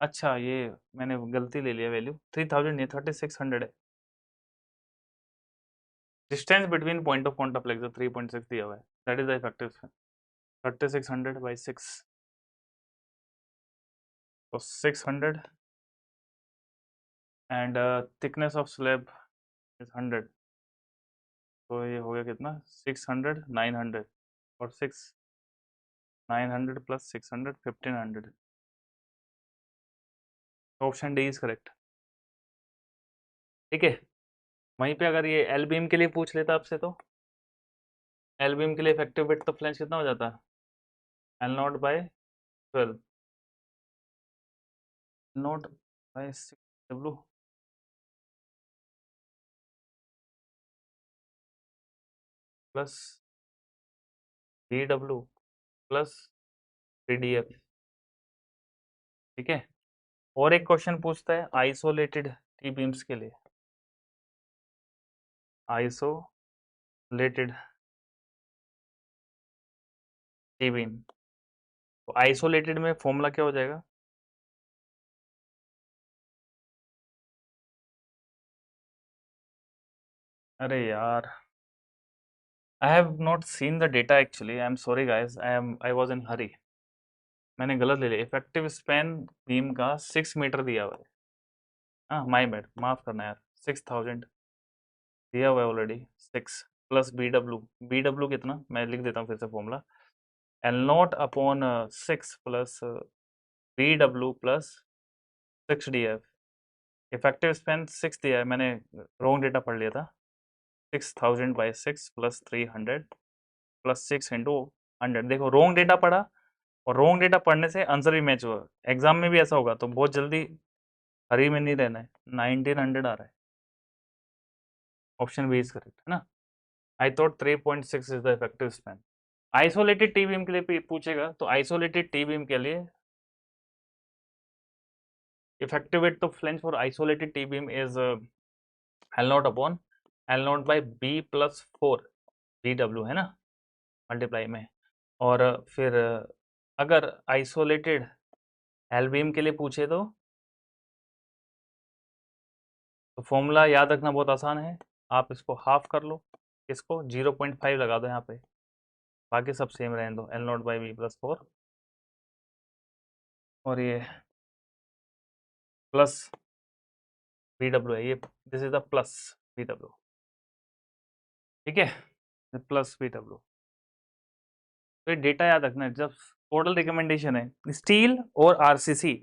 अच्छा ये मैंने गलती ले लिया, वैल्यू 3000 नहीं 3600 है। Distance between point of contact flexor 3.6 दिया हुआ है, दैट इज द इफेक्टिव 3600/6, तो 600 and thickness of slab is 100, तो ये हो गया कितना 600 900, और 6 900 plus 600 1500, option D is correct, ठीक है। वहीं पे अगर ये एल बीम के लिए पूछ लेता आपसे, तो एल बीम के लिए इफेक्टिव विड्थ ऑफ फ्लैंज कितना हो जाता है, L0/12, L0/6W plus BW plus 3DF, ठीक है। और एक क्वेश्चन पूछता है आइसोलेटेड टी बीम्स के लिए, आइसोलेटेड टी बीम, तो आइसोलेटेड में फॉर्मूला क्या हो जाएगा, अरे यार I have not seen the data actually, I am sorry guys, I was in hurry, मैंने गलत ले लिया, इफेक्टिव स्पैन बीम का 6 मीटर दिया हुआ है, हाँ माई बैड, माफ करना यार, 6000 दिया हुआ है ऑलरेडी, 6 प्लस BW कितना, मैं लिख देता हूँ फिर से formula, L0 upon 6 plus BW plus 6DF, effective Spain 6 दिया है, मैंने रॉन्ग डेटा पढ़ लिया था। 6000 बाई 6 प्लस 300 प्लस 6 इंटू 100। देखो रॉन्ग डेटा पढ़ा, और रॉन्ग डेटा पढ़ने से आंसर भी मैच हुआ। एग्जाम में भी ऐसा होगा, तो बहुत जल्दी हरी में नहीं रहना है। 1900 आ रहा है, ऑप्शन बी इज करेक्ट है ना। I thought 3.6 is the effective Spain. Isolated T beam के लिए पूछेगा, तो आइसोलेटेड टी बीम के लिए effective width of flange for isolated T beam is L naught upon L naught by B plus 4 BW है ना, मल्टीप्लाई में। और फिर अगर आइसोलेटेड एल बीम के लिए पूछे तो फॉर्मूला याद रखना बहुत आसान है। आप इसको हाफ कर लो, इसको 0.5 लगा दो यहाँ पे, बाकी सब सेम रहने दो। L naught by B plus 4 और ये प्लस BW है, ये this is the plus BW, ठीक है, प्लस BW। तो ये डेटा याद रखना है। जब टोटल रिकमेंडेशन है स्टील और आरसीसी,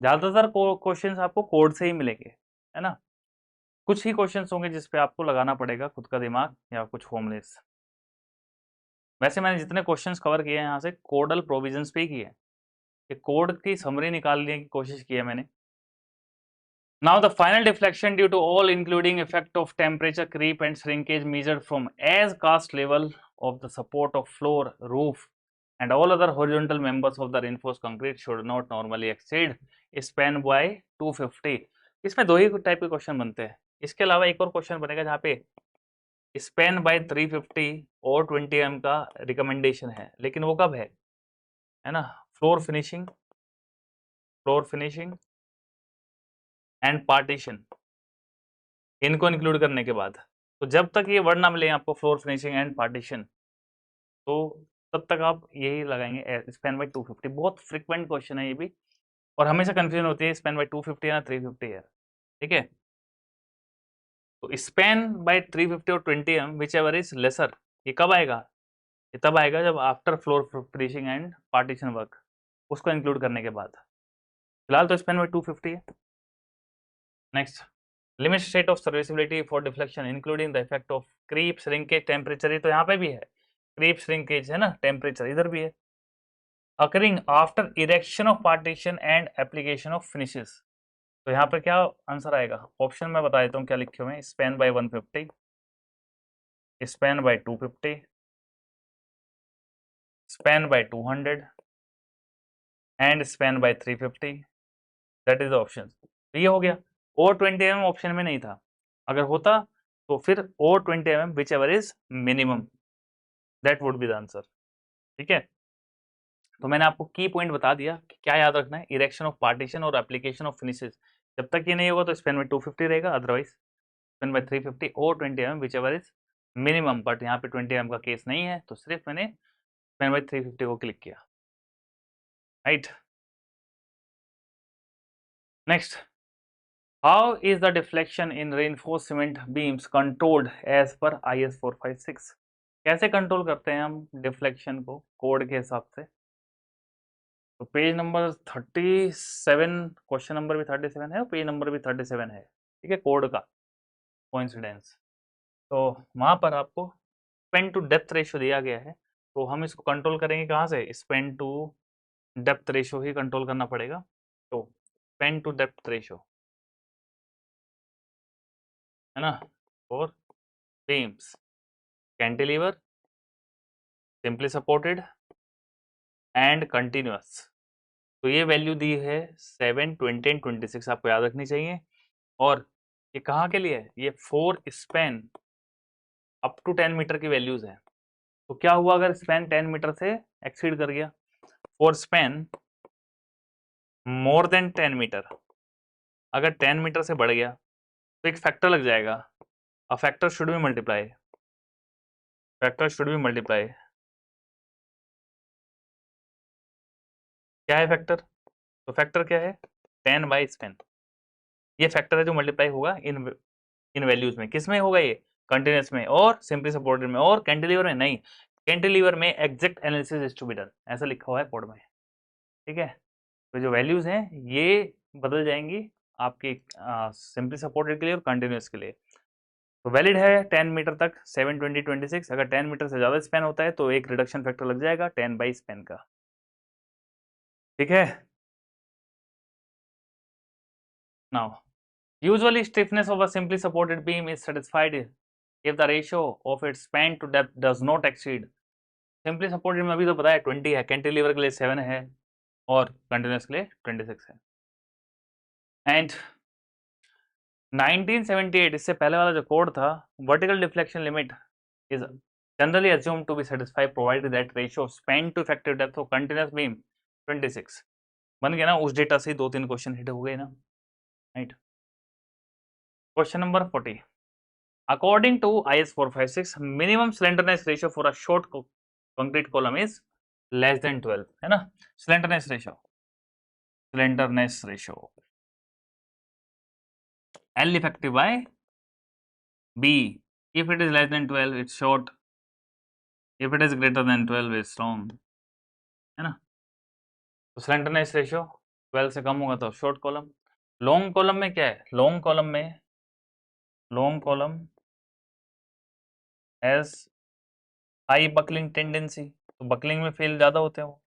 ज्यादातर क्वेश्चंस आपको कोड से ही मिलेंगे, है ना। कुछ ही क्वेश्चंस होंगे जिसपे आपको लगाना पड़ेगा खुद का दिमाग या कुछ फॉर्मुलेस। वैसे मैंने जितने क्वेश्चंस कवर किए हैं यहाँ से कोडल प्रोविजंस पे ही किए हैं, ये कोड की समरी निकालने की कोशिश की है मैंने। Now the final deflection due to all including effect of temperature creep and shrinkage measured from as cast level of the support of floor, roof and all other horizontal members of the reinforced concrete should not normally exceed span by 250। इसमें दो ही type के question बनते हैं। इसके अलावा एक और question बनेगा जहाँ पे स्पेन बाय 350 और 20 mm का रिकमेंडेशन है, लेकिन वो कब है ना, फ्लोर फिनिशिंग एंड पार्टीशन, इनको इंक्लूड करने के बाद। तो जब तक ये वर्ड ना मिले आपको फ्लोर फिनिशिंग एंड पार्टीशन, तो तब तक आप यही लगाएंगे स्पेन बाय 250। बहुत फ्रिक्वेंट क्वेश्चन है ये भी, और हमेशा कंफ्यूजन होती है स्पेन बाय 250 या 350 है, ठीक है। तो स्पेन बाय 350 और 20 m whichever is lesser, ये कब आएगा, ये तब आएगा जब after floor finishing and partition work, उसको इंक्लूड करने के बाद। फिलहाल तो स्पेन बाय 250 है। Next, limit state of serviceability for deflection including the effect of creep shrinkage temperature, ये तो यहाँ पे भी है, क्रीप श्रिंकेज है ना, टेम्परेचर इधर भी है। Occurring after erection of partition and application of finishes, तो यहाँ पे क्या आंसर आएगा, ऑप्शन में बता देता हूँ क्या लिखे हुए हैं। Span by 150, span by 250, span by 200 and span by 350, that is the option. तो ये हो गया। और 20 mm ऑप्शन में नहीं था, अगर होता तो फिर और 20 mm which ever is minimum, that would be the answer, ठीक है। तो मैंने आपको की पॉइंट बता दिया कि क्या याद रखना है, इरेक्शन ऑफ पार्टीशन और एप्लीकेशन ऑफ फिनिशेस। जब तक ये नहीं होगा तो स्पेन बाय 250 रहेगा, अदरवाइज स्पेन बाय 350 और 20 mm which ever is minimum. But यहाँ पे 20 mm का केस नहीं है, तो सिर्फ मैंने स्पेन बाय 350 को क्लिक किया, right. Next, how is the deflection in reinforced cement beams controlled as per IS 456। कैसे कंट्रोल करते हैं हम डिफ्लेक्शन को कोड के हिसाब से। तो पेज नंबर 37, क्वेश्चन नंबर भी 37 है और पेज नंबर भी 37 है, ठीक है, कोड का कोइंसिडेंस। तो वहाँ पर आपको स्पेन टू डेप्थ रेशो दिया गया है, तो हम इसको कंट्रोल करेंगे कहाँ से, स्पेन टू डेप्थ रेशो ही कंट्रोल करना पड़ेगा। तो स्पेन टू डेप्थ रेशो है ना, और beams cantilever simply supported and continuous, तो ये वैल्यू दी है 7, 20 एंड 26, आपको याद रखनी चाहिए। और ये कहाँ के लिए है, ये 4 स्पेन अप टू 10 मीटर की वैल्यूज है। तो क्या हुआ अगर स्पेन 10 मीटर से एक्सीड कर गया, for span more than 10 metre, अगर 10 मीटर से बढ़ गया तो एक फैक्टर लग जाएगा, a factor should be multiply, factor should be multiply. क्या है फैक्टर, तो फैक्टर क्या है 10 बाई स्पेन, ये फैक्टर है जो मल्टीप्लाई होगा इन वैल्यूज में। किस में होगा ये, कंटिन्यूस में और सिंपली सपोर्टेड में, और कैंटिलीवर में नहीं, कैंटिलीवर में exact analysis is to be done, ऐसा लिखा हुआ है कोड में, ठीक है। तो जो वैल्यूज हैं ये बदल जाएंगी आपकी सिंपली सपोर्टेड के लिए और कंटिन्यूस के लिए। तो वैलिड है 10 मीटर तक 7 20 26। अगर 10 मीटर से ज़्यादा स्पैन होता है तो एक रिडक्शन फैक्टर लग जाएगा 10 बाई स्पैन का। ठीक है। Now usually stiffness of a simply supported beam is satisfied if the ratio of its span to depth does not exceed। Simply supported में अभी तो पता है 20 है, कैंटिलीवर के लिए 7 है और कंटिन्यूस के लिए 26 है। एंड 1978 इससे पहले वाला जो कोड था, vertical deflection limit is generally assumed to be satisfied provided that ratio of span to effective depth of continuous beam 26 बन गया ना। उस डेटा से 2-3 क्वेश्चन हिट हो गए ना, right. Question number 40, according to IS 456 minimum slenderness ratio for a short concrete column is less than 12, है ना। slenderness ratio L effective by B, if it is less than 12 it's short, if it is greater than 12 it's long, है ना। तो slenderness ratio 12 से कम होगा तो short column. Long column में क्या है, long column as high buckling tendency, तो बकलिंग में फेल ज्यादा होते हैं वो,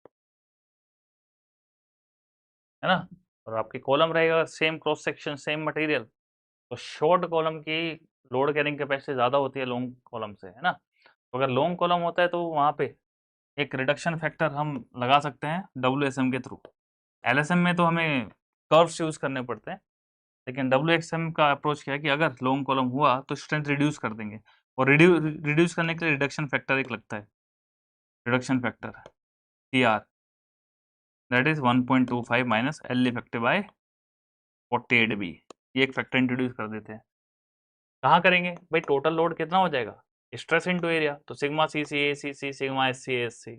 है ना। और आपकी कॉलम रहेगा same cross section same material, तो शॉर्ट कॉलम की लोड कैरिंग कैपेसिटी ज्यादा होती है लॉन्ग कॉलम से, है ना। तो अगर लॉन्ग कॉलम होता है तो वहां पे एक रिडक्शन फैक्टर हम लगा सकते हैं WSM के थ्रू। LSM में तो हमें कर्व्स यूज करने पड़ते हैं, लेकिन WXM का अप्रोच क्या है कि अगर लॉन्ग कॉलम हुआ तो स्ट्रेंथ रिड्यूस कर देंगे, और रिड्यूस करने के लिए रिडक्शन फैक्टर एक लगता है, reduction factor CR, that is 1.25 minus L effective by 48B। ये एक फैक्टर इंट्रोड्यूस कर देते हैं। कहाँ करेंगे भाई, टोटल लोड कितना हो जाएगा, स्ट्रेस इनटू एरिया, तो sigma CC ACC sigma SC ASC,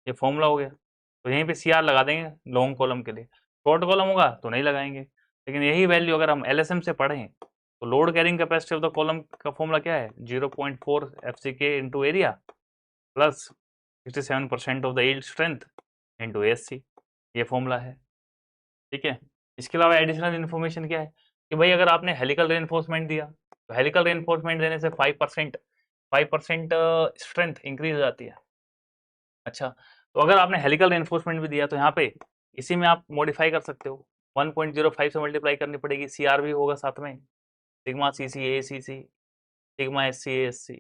ये फॉर्मूला हो गया। तो यहीं पे CR लगा देंगे लॉन्ग कॉलम के लिए, शॉर्ट कॉलम होगा तो नहीं लगाएंगे। लेकिन यही वैल्यू अगर हम LSM से पढ़ें तो load carrying capacity of the column का फॉर्मूला क्या है, 0.4 FCK into area plus 67% of the yield strength into ASC, ये फॉर्मूला है। ठीक है। इसके अलावा एडिशनल इन्फॉर्मेशन क्या है कि भाई अगर आपने हेलिकल रेनफोर्समेंट दिया तो हेलिकल रेनफोर्समेंट देने से 5% स्ट्रेंथ इंक्रीज हो जाती है। अच्छा, तो अगर आपने हेलिकल रेनफोर्समेंट भी दिया तो यहाँ पे इसी में आप मॉडिफाई कर सकते हो, 1.05 से मल्टीप्लाई करनी पड़ेगी, CR भी होगा साथ में, sigma CC ACC sigma SC ASC,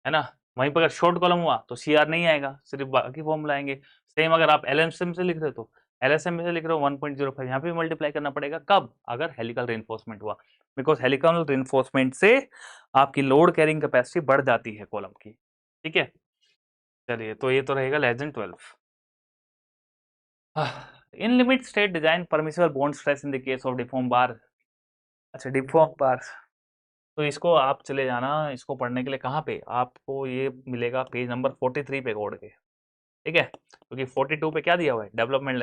है ना। वहीं पर अगर शॉर्ट कॉलम हुआ तो CR नहीं आएगा, सिर्फ बाकी फॉर्मूला आएंगे। सेम अगर आप LSM से लिख रहे हो तो LSM में से लिख रहे हो 1.05, यहाँ पे मल्टीप्लाई करना पड़ेगा, कब, अगर हेलिकल रेनफोर्समेंट हुआ, बिकॉज हेलिकल रेनफोर्समेंट से आपकी लोड कैरिंग कैपेसिटी बढ़ जाती है कॉलम की। ठीक है, चलिए, तो ये तो रहेगा less than 12। In limit state design permissible bond stress in the case of deform bar. अच्छा, डिफॉर्म बार, तो इसको आप चले जाना, इसको पढ़ने के लिए कहाँ पे आपको ये मिलेगा, पेज नंबर 43 पे कोड के। ठीक है, क्योंकि 42 पे क्या दिया हुआ है, डेवलपमेंट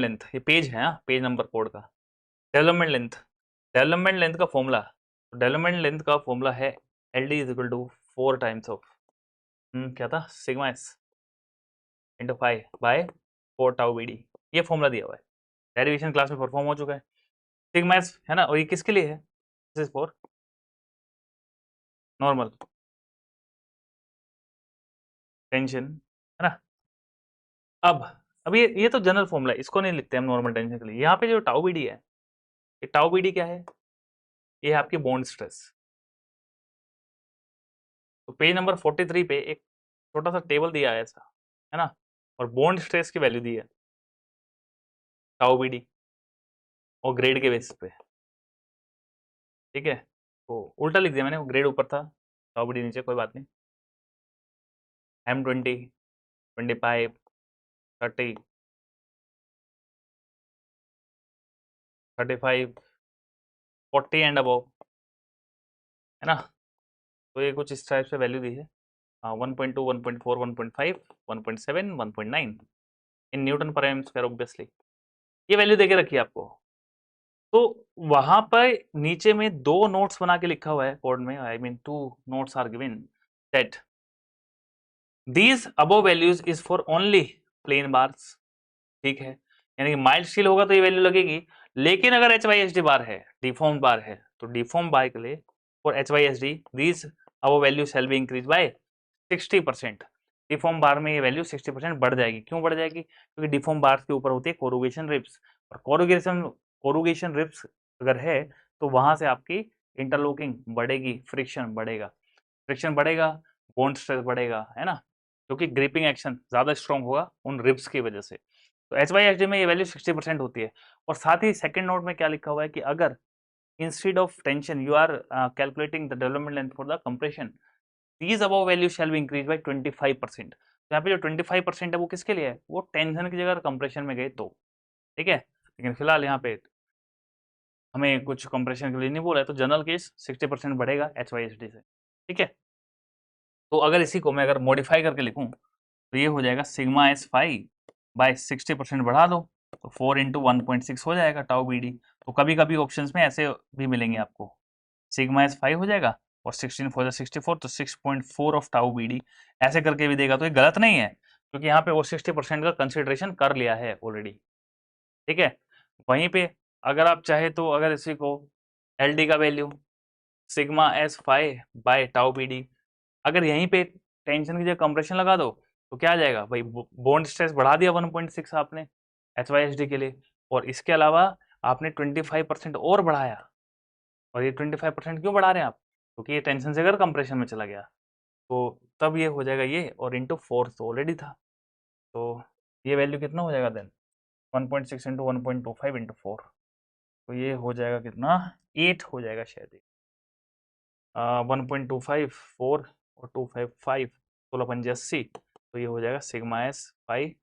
लेंथ, ये पेज है, पेज नंबर कोड का। डेवलपमेंट लेंथ का फॉर्मूला, डेवलपमेंट लेंथ का फॉर्मूला है LD is equal to 4 times of क्या था, sigma S into 5 by 4 tau BD, ये फॉर्मूला दिया हुआ है, डेरिवेशन क्लास में परफॉर्म हो चुका है। सिग्मा S है ना, और ये किसके लिए है, this is for normal tension, है ना। अब ये तो जनरल फॉर्मूला है, इसको नहीं लिखते हम नॉर्मल टेंशन के लिए। यहाँ पे जो टाउ BD है, ये टाउ BD क्या है, ये है आपकी बॉन्ड स्ट्रेस। तो पेज नंबर 43 पे एक छोटा सा टेबल दिया है ऐसा, है ना, और बॉन्ड स्ट्रेस की वैल्यू दी है टाउ BD और ग्रेड के बेसिस पे। ठीक है, तो उल्टा लिख दिया मैंने, वो ग्रेड ऊपर था, टाउ BD नीचे, कोई बात नहीं। M20 25 30 35 40 एंड अबव, है ना। तो ये कुछ इस टाइप से वैल्यू दी है, 1.2 1.4 1.5 1.7 1.9 इन न्यूटन पर एम स्क्वायर, ऑब्वियसली ये वैल्यू देके रखी है आपको। तो वहां पर नीचे में 2 नोट्स बना के लिखा हुआ है कोड में, I mean 2 notes are given that these above values is for only plain bars. ठीक है, यानी कि माइल्ड स्टील होगा तो ये वैल्यू लगेगी, लेकिन अगर H Y H D bar है, डिफॉर्म बार है, तो डिफॉर्म बार के लिए for H Y H D these our value shall be increase by 60%। Deform bar में ये वैल्यू 60% बढ़ जाएगी। क्यों बढ़ जाएगी? क्योंकि डिफॉर्म बार के ऊपर होती है कोरुगेशन रिब्स, और कोरुगेशन रिब्स अगर है तो वहां से आपकी इंटरलॉकिंग बढ़ेगी, फ्रिक्शन बढ़ेगा, फ्रिक्शन बढ़ेगा, बॉन्ड स्ट्रेस बढ़ेगा, है ना, क्योंकि ग्रिपिंग एक्शन ज्यादा स्ट्रॉन्ग होगा उन रिब्स की वजह से। तो एच वाई एच डी में ये वैल्यू 60% होती है। और साथ ही सेकंड नोट में क्या लिखा हुआ है कि अगर instead of tension you are calculating the development length for the compression, these above value shall be increased by 25%। तो यहाँ पे जो 25% है वो किसके लिए है? वो टेंशन की जगह कंप्रेशन में गए तो, ठीक है। लेकिन फिलहाल यहाँ पे हमें कुछ कंप्रेशन के लिए नहीं बोला है, तो जनरल केस 60% बढ़ेगा एच वाई एच डी से, ठीक है। तो अगर इसी को मैं अगर मॉडिफाई करके लिखूं तो ये हो जाएगा सिग्मा एस फाइव बाय 60% बढ़ा दो तो 4 इंटू 1.6 हो जाएगा टाउ बी डी। तो कभी कभी ऑप्शंस में ऐसे भी मिलेंगे आपको, सिग्मा एस फाइव हो जाएगा और 16 4 64 तो 6.4 ऑफ टाउ बी डी, ऐसे करके भी देगा तो ये गलत नहीं है, क्योंकि यहाँ पे वो 60% का कंसिडरेशन कर लिया है ऑलरेडी, ठीक है। वहीं पे अगर आप चाहे तो अगर इसी को एल डी का value sigma S five by tau B D, अगर यहीं पे टेंशन की जगह कंप्रेशन लगा दो तो क्या आ जाएगा भाई, बॉन्ड स्ट्रेस बढ़ा दिया 1.6 आपने एच वाई एच डी के लिए, और इसके अलावा आपने 25% और बढ़ाया। और ये 25% क्यों बढ़ा रहे हैं आप? क्योंकि ये टेंशन से अगर कंप्रेशन में चला गया तो तब ये हो जाएगा ये, और इंटू 4 तो ऑलरेडी था, तो ये वैल्यू कितना हो जाएगा देन 1.6 इंटू 1.25 इंटू 4, तो ये हो जाएगा कितना 8 हो जाएगा शायद, 1.25 4 और 255 16 तो ये हो जाएगा sigma S five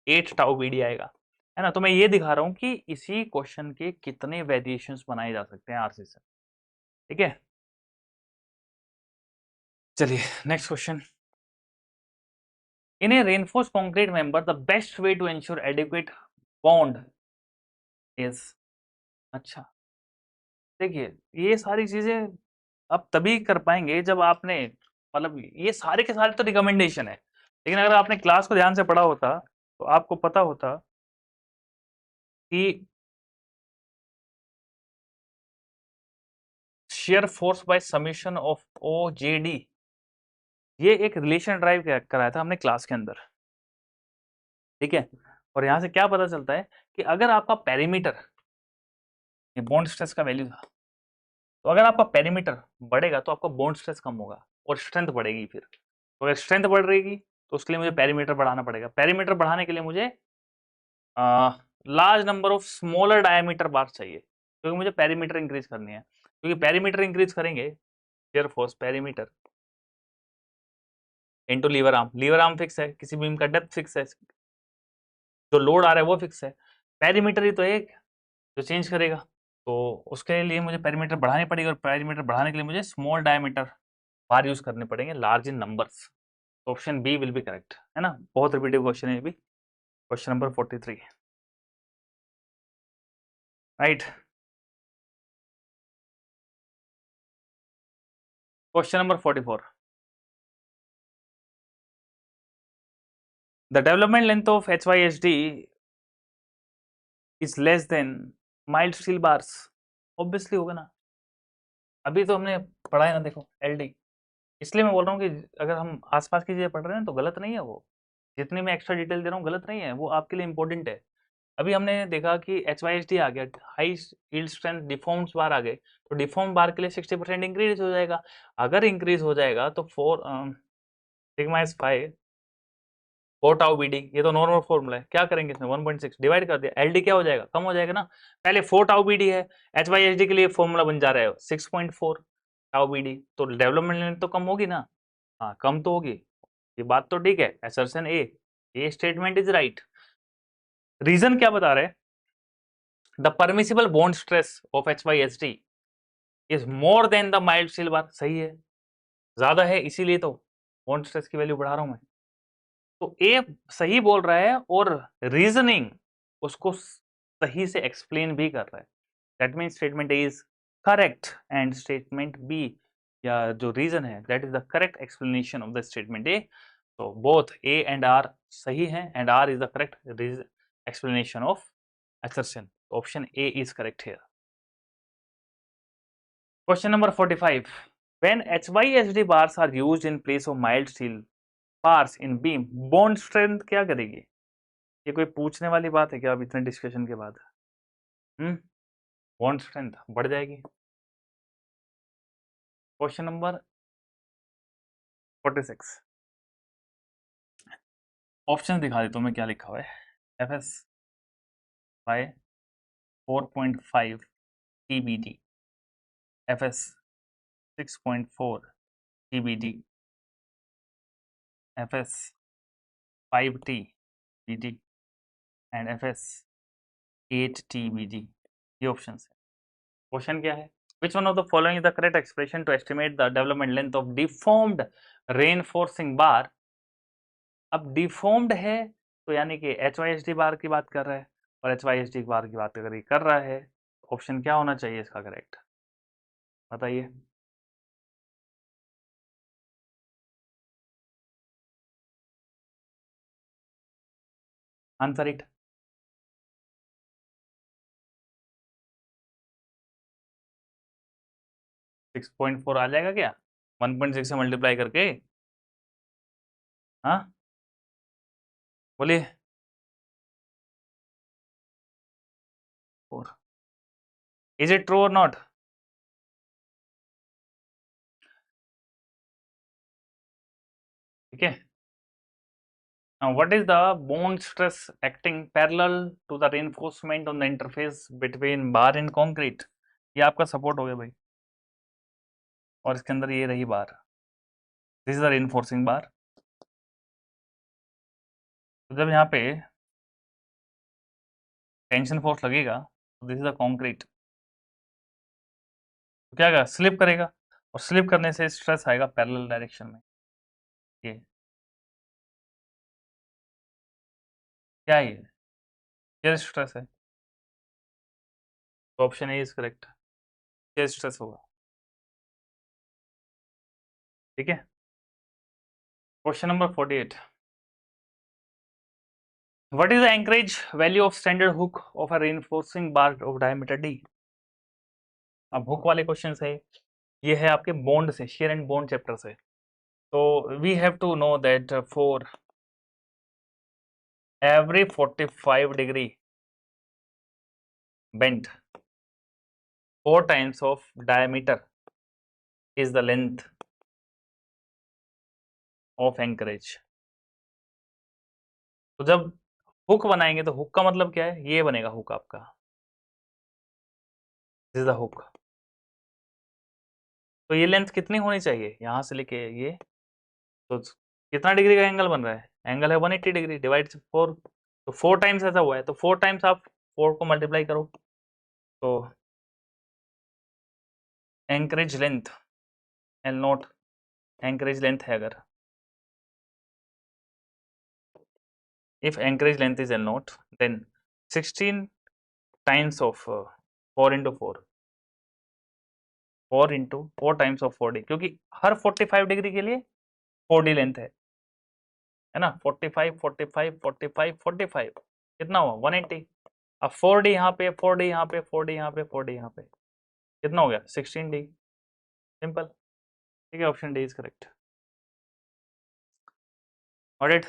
8 tau B D आएगा, है ना। तो मैं ये दिखा रहा हूँ कि इसी क्वेश्चन के कितने वेरिएशंस बनाए जा सकते हैं आरसी से, ठीक है। चलिए next question, in a reinforce concrete member the best way to ensure adequate bond is, अच्छा देखिए ये सारी चीजें आप तभी कर पाएंगे जब आपने, मतलब ये सारे के सारे तो रिकमेंडेशन है, लेकिन अगर आपने क्लास को ध्यान से पढ़ा होता तो आपको पता होता कि shear force by summation of O J D, ये एक रिलेशन ड्राइव कराया था हमने क्लास के अंदर, ठीक है। और यहां से क्या पता चलता है कि अगर आपका पेरीमीटर, ये बॉन्ड स्ट्रेस का वैल्यू था, तो अगर आपका पेरीमीटर बढ़ेगा तो आपका बॉन्ड स्ट्रेस कम होगा और स्ट्रेंथ बढ़ेगी। फिर तो अगर स्ट्रेंथ बढ़ रहेगी तो उसके लिए मुझे पेरीमीटर बढ़ाना पड़ेगा। पेरीमीटर बढ़ाने के लिए मुझे large number of smaller diameter bar चाहिए, क्योंकि मुझे पेरीमीटर इंक्रीज करनी है। क्योंकि पेरीमीटर इंक्रीज करेंगे, shear force perimeter into lever arm fix है, किसी बीम का डेप्थ फिक्स है, जो लोड आ रहा है वो फिक्स है, पेरीमीटर ही तो एक जो चेंज करेगा। तो उसके लिए मुझे पेरीमीटर बढ़ानी पड़ेगी, और पेरीमीटर बढ़ाने के लिए मुझे स्मॉल डायमीटर बार यूज करने पड़ेंगे, large in numbers. Option B will be correct, है ना। बहुत रिपीटेड क्वेश्चन है ये भी, question number 43, right. Question number 44, the development length of H Y H D is less than mild steel bars, obviously होगा ना, अभी तो हमने पढ़ा है ना, देखो एल डी। इसलिए मैं बोल रहा हूँ कि अगर हम आसपास की चीजें पढ़ रहे हैं तो गलत नहीं है वो, जितनी मैं एक्स्ट्रा डिटेल दे रहा हूँ गलत नहीं है, वो आपके लिए इंपॉर्टेंट है। अभी हमने देखा कि एच वाई एच डी आ गया, हाई यील्ड स्ट्रेंथ डिफॉर्म्स बार आ गए, तो डिफॉर्म बार के लिए 60% इंक्रीज हो जाएगा। अगर इंक्रीज हो जाएगा तो four sigma S five 4 tau B D, ये तो नॉर्मल फॉर्मूला है, क्या करेंगे इसमें 1.6 डिवाइड कर दिया, एल डी क्या हो जाएगा, कम हो जाएगा ना। पहले 4 टाउ बी डी है, एच वाई एच डी के लिए फॉर्मूला बन जा रहा है 6.4 टाउ बी डी, तो डेवलपमेंट लेंथ तो कम होगी ना, हाँ कम तो होगी, ये बात तो ठीक है। असर्शन ए, ये स्टेटमेंट इज राइट। रीजन क्या बता रहे हैं, the permissible bond stress of H Y H D is more than the mild steel bar, सही है, ज्यादा है, इसीलिए तो बॉन्ड स्ट्रेस की वैल्यू बढ़ा रहा हूं मैं। तो ए सही बोल रहा है और रीजनिंग उसको सही से एक्सप्लेन भी कर रहा है, that mean statement A is correct and statement B, या जो रीजन है that is the correct explanation of the statement A. तो बोथ ए एंड आर सही हैं, and R is the correct explanation of assertion. Option A is correct here. Question number 45. When HYSD bars are used in place of mild steel bars in beam, bond strength क्या करेगी? ये कोई पूछने वाली बात है क्या अब इतने डिस्कशन के बाद? बॉन्ड स्ट्रेंथ बढ़ जाएगी. Question number 46. ऑप्शन दिखा देता हूँ मैं क्या लिखा हुआ है. FS by 4.5 TBD, FS 6.4 TBD, FS 5 TBD and FS 8 TBD. ये ऑप्शन है. क्वेश्चन क्या है? Which one of the following is the correct expression to estimate the development length of deformed reinforcing bar? अब deformed है तो यानी कि HYSD बार की बात कर रहा है और HYSD बार की बात अगर कर रहा है, ऑप्शन क्या होना चाहिए इसका करेक्ट? बताइए. Answer it. 6.4 आ जाएगा क्या 1.6 से मल्टीप्लाई करके? हाँ बोलिए. 4. इज इट ट्रू और नॉट? ठीक है. Now, what is the bond stress acting parallel to the reinforcement on the interface between bar and concrete? ये आपका सपोर्ट हो गया भाई. और इसके अंदर ये रही बार. दिस इज द reinforcing बार. तो जब यहाँ पे टेंशन फोर्स लगेगा तो दिस इज द कंक्रीट. तो क्या स्लिप करेगा और स्लिप करने से स्ट्रेस आएगा पैरेलल डायरेक्शन में. ये क्या है? ये स्ट्रेस है. तो ऑप्शन ए इज करेक्ट. ये स्ट्रेस होगा. ठीक है. Question number 48. What is the anchorage value of standard hook of a reinforcing bar of diameter D? अब हुक वाले क्वेश्चन है. ये है आपके बॉन्ड से, शेयर एंड बॉन्ड चैप्टर से. तो we have to know that for every 45 degree bent, 4 times of diameter is the length of anchorage. तो जब हुक बनाएंगे तो हुक का मतलब क्या है? ये बनेगा हुक आपका. This is the hook. तो ये लेंथ कितनी होनी चाहिए यहां से लेके ये? तो कितना डिग्री का एंगल बन रहा है? एंगल है 180 डिग्री डिवाइड 4. तो 4 टाइम्स ऐसा हुआ है तो 4 टाइम्स आप 4 को मल्टीप्लाई करो. तो anchorage length L naught, anchorage length है अगर, if anchorage length is L naught then 16 times of 4 into 4 times of 4D, क्योंकि हर 45 डिग्री के लिए 4D लेंथ है ना. 45 45 45 45 कितना हुआ? 180. अब 4D यहाँ पे, 4D यहाँ पे, 4D यहाँ पे, 4D यहाँ पे, कितना हो गया? 16D. सिंपल. ठीक है. Option D is correct. Audit.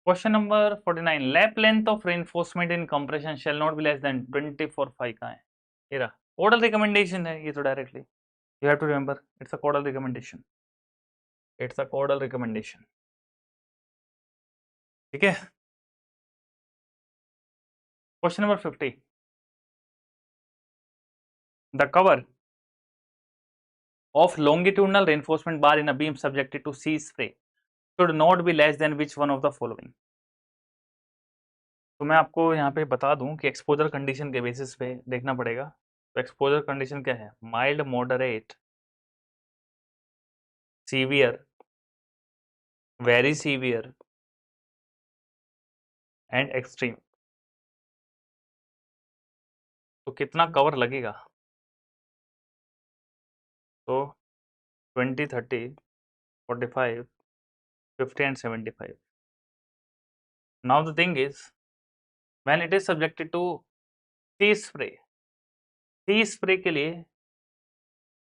Question number 49. Lap length of reinforcement in compression shall not be less than 24/5 कहाँ है? ये रहा. कोडल रिकमेंडेशन है ये तो directly. You have to remember it's a codal recommendation. It's a codal recommendation. ठीक है. Question number 50. The cover of longitudinal reinforcement bar in a beam subjected to sea spray should not be less than which one of the following? तो मैं आपको यहाँ पे बता दूं कि एक्सपोजर कंडीशन के बेसिस पे देखना पड़ेगा. तो एक्सपोजर कंडीशन क्या है? Mild, moderate, severe, very severe and extreme. तो कितना कवर लगेगा? तो 20, 30, 45, 50 and 75. Now the thing is, when it is subjected to sea spray के लिए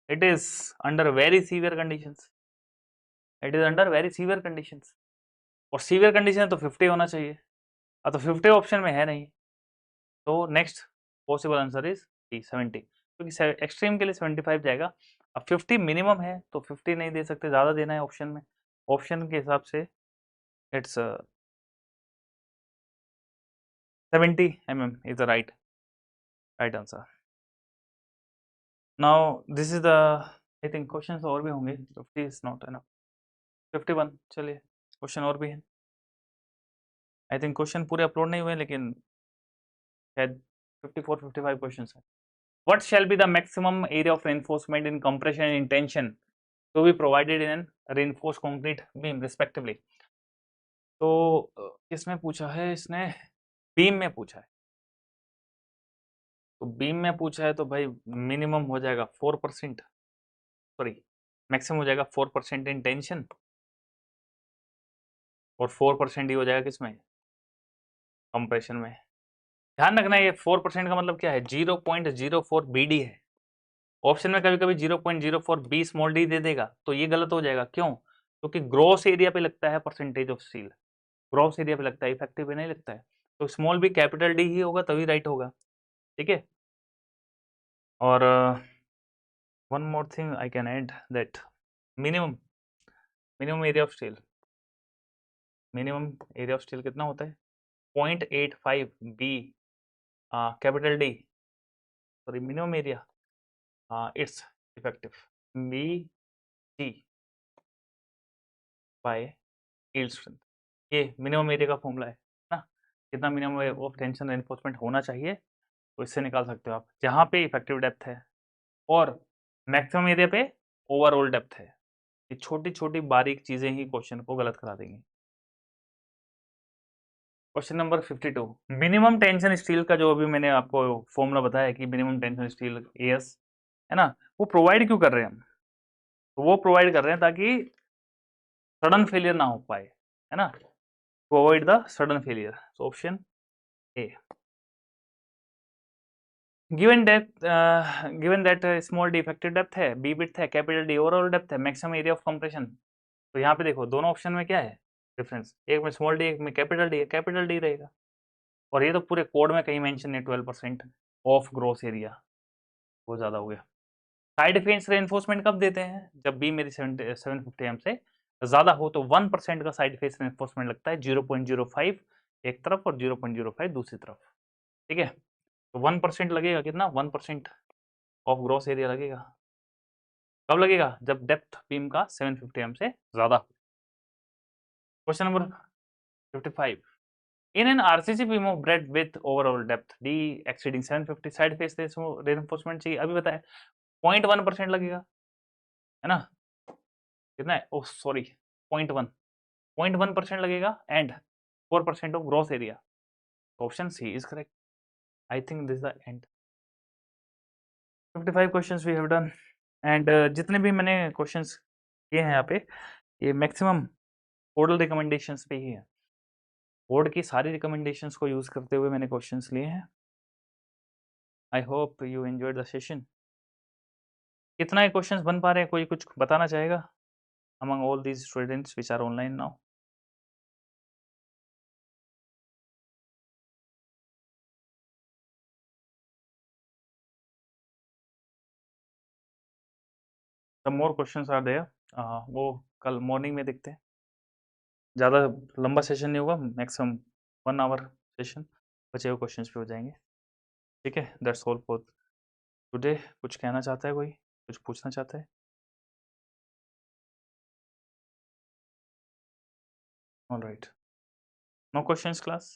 it is under very severe conditions. It is under very severe conditions. और severe condition है तो 50 होना चाहिए, अब तो 50 ऑप्शन में है नहीं, तो next possible answer is D 70, क्योंकि एक्सट्रीम के लिए 75 जाएगा। अब 50 मिनिमम है तो 50 नहीं दे सकते, ज़्यादा देना है ऑप्शन में, ऑप्शन के हिसाब से it's 70 mm is the right answer. Now this is the, I think questions और भी होंगे, 50 इज नॉट एनफ, 51, चलिए क्वेश्चन और भी है। आई थिंक क्वेश्चन पूरे अपलोड नहीं हुए, लेकिन शायद 54-55 क्वेश्चंस हैं। What shall be the maximum area of reinforcement in compression and in tension to be provided in a reinforced concrete beam respectively? तो किसमें पूछा है इसने, बीम में पूछा है, तो बीम में पूछा है तो भाई मिनिमम हो जाएगा 4%, सॉरी मैक्सिमम हो जाएगा 4% इन टेंशन और 4% ही हो जाएगा किसमें, कंप्रेशन में। ध्यान रखना ये 4% का मतलब क्या है, 0.04 BD है। ऑप्शन में कभी कभी 0.04 B स्मॉल डी दे देगा, तो ये गलत हो जाएगा। क्यों? क्योंकि ग्रॉस एरिया पे लगता है percentage of steel, gross area पे लगता है, इफेक्टिव पे नहीं लगता है, तो स्मॉल बी कैपिटल डी ही होगा तभी राइट होगा, ठीक है। और one more thing I can add that minimum area of steel, minimum area of steel कितना होता है, 0.85 B capital D, sorry minimum area it's effective B C by yield strength, ये मिनिमम एरिया का formula है ना, कितना minimum of tension enforcement होना चाहिए, तो इससे निकाल सकते हो आप, जहाँ पे इफेक्टिव डेप्थ है और मैक्सिमम एरिया पे ओवरऑल डेप्थ है। ये छोटी छोटी बारीक चीजें ही क्वेश्चन को गलत करा देंगी। Question number 52, minimum tension steel का जो अभी मैंने आपको फॉर्मूला बताया कि मिनिमम टेंशन स्टील एस है ना, वो प्रोवाइड क्यों कर रहे हैं हम, तो वो प्रोवाइड कर रहे हैं ताकि सडन फेलियर ना हो पाए, है ना, to avoid the sudden failure. So option A. Given that small D effective depth है, बी विड्थ है, कैपिटल डी ओवरऑल डेप्थ है, मैक्सिमम एरिया ऑफ कंप्रेशन, तो यहाँ पे देखो दोनों ऑप्शन में क्या है डिफरेंस, एक में स्मॉल डी एक में कैपिटल डी है, कैपिटल डी रहेगा, और ये तो पूरे कोड में कहीं मेंशन है 12% ऑफ ग्रॉस एरिया, वो ज़्यादा हो गया। साइड फेस रेनफोर्समेंट कब देते हैं, जब बी मेरी 750 एम से ज़्यादा हो तो 1% का साइड फेस रेनफोर्समेंट लगता है, 0.05 एक तरफ और 0.05 दूसरी तरफ, ठीक है। तो 1% लगेगा, कितना 1% ऑफ ग्रॉस एरिया लगेगा, कब लगेगा, जब डेप्थ बीम का 750 एम से ज़्यादा हो। Question number 55, in an RCC beam of breadth with overall depth D exceeding 750 side face reinforcement चाहिए, अभी बताया 0.1% लगेगा, है ना, कितना है, ओह सॉरी 0.1% लगेगा and 4% of gross area, option C is correct. I think this the end 55 questions we have done, and जितने भी मैंने क्वेश्चंस किए हैं यहाँ पे, ये मैक्सिमम कोडल रिकमेंडेशंस पे ही है, बोर्ड की सारी रिकमेंडेशंस को यूज़ करते हुए मैंने क्वेश्चंस लिए हैं। I hope you enjoyed the session. कितना ये क्वेश्चंस बन पा रहे हैं, कोई कुछ बताना चाहेगा among all these students which are online now? some more questions are there, वो कल मॉर्निंग में देखते हैं, ज़्यादा लंबा सेशन नहीं होगा, मैक्सिमम 1 आवर सेशन, बचे हुए क्वेश्चंस पे हो जाएंगे, ठीक है। That's all for today. कुछ कहना चाहता है कोई, कुछ पूछना चाहता है? All right, no questions class.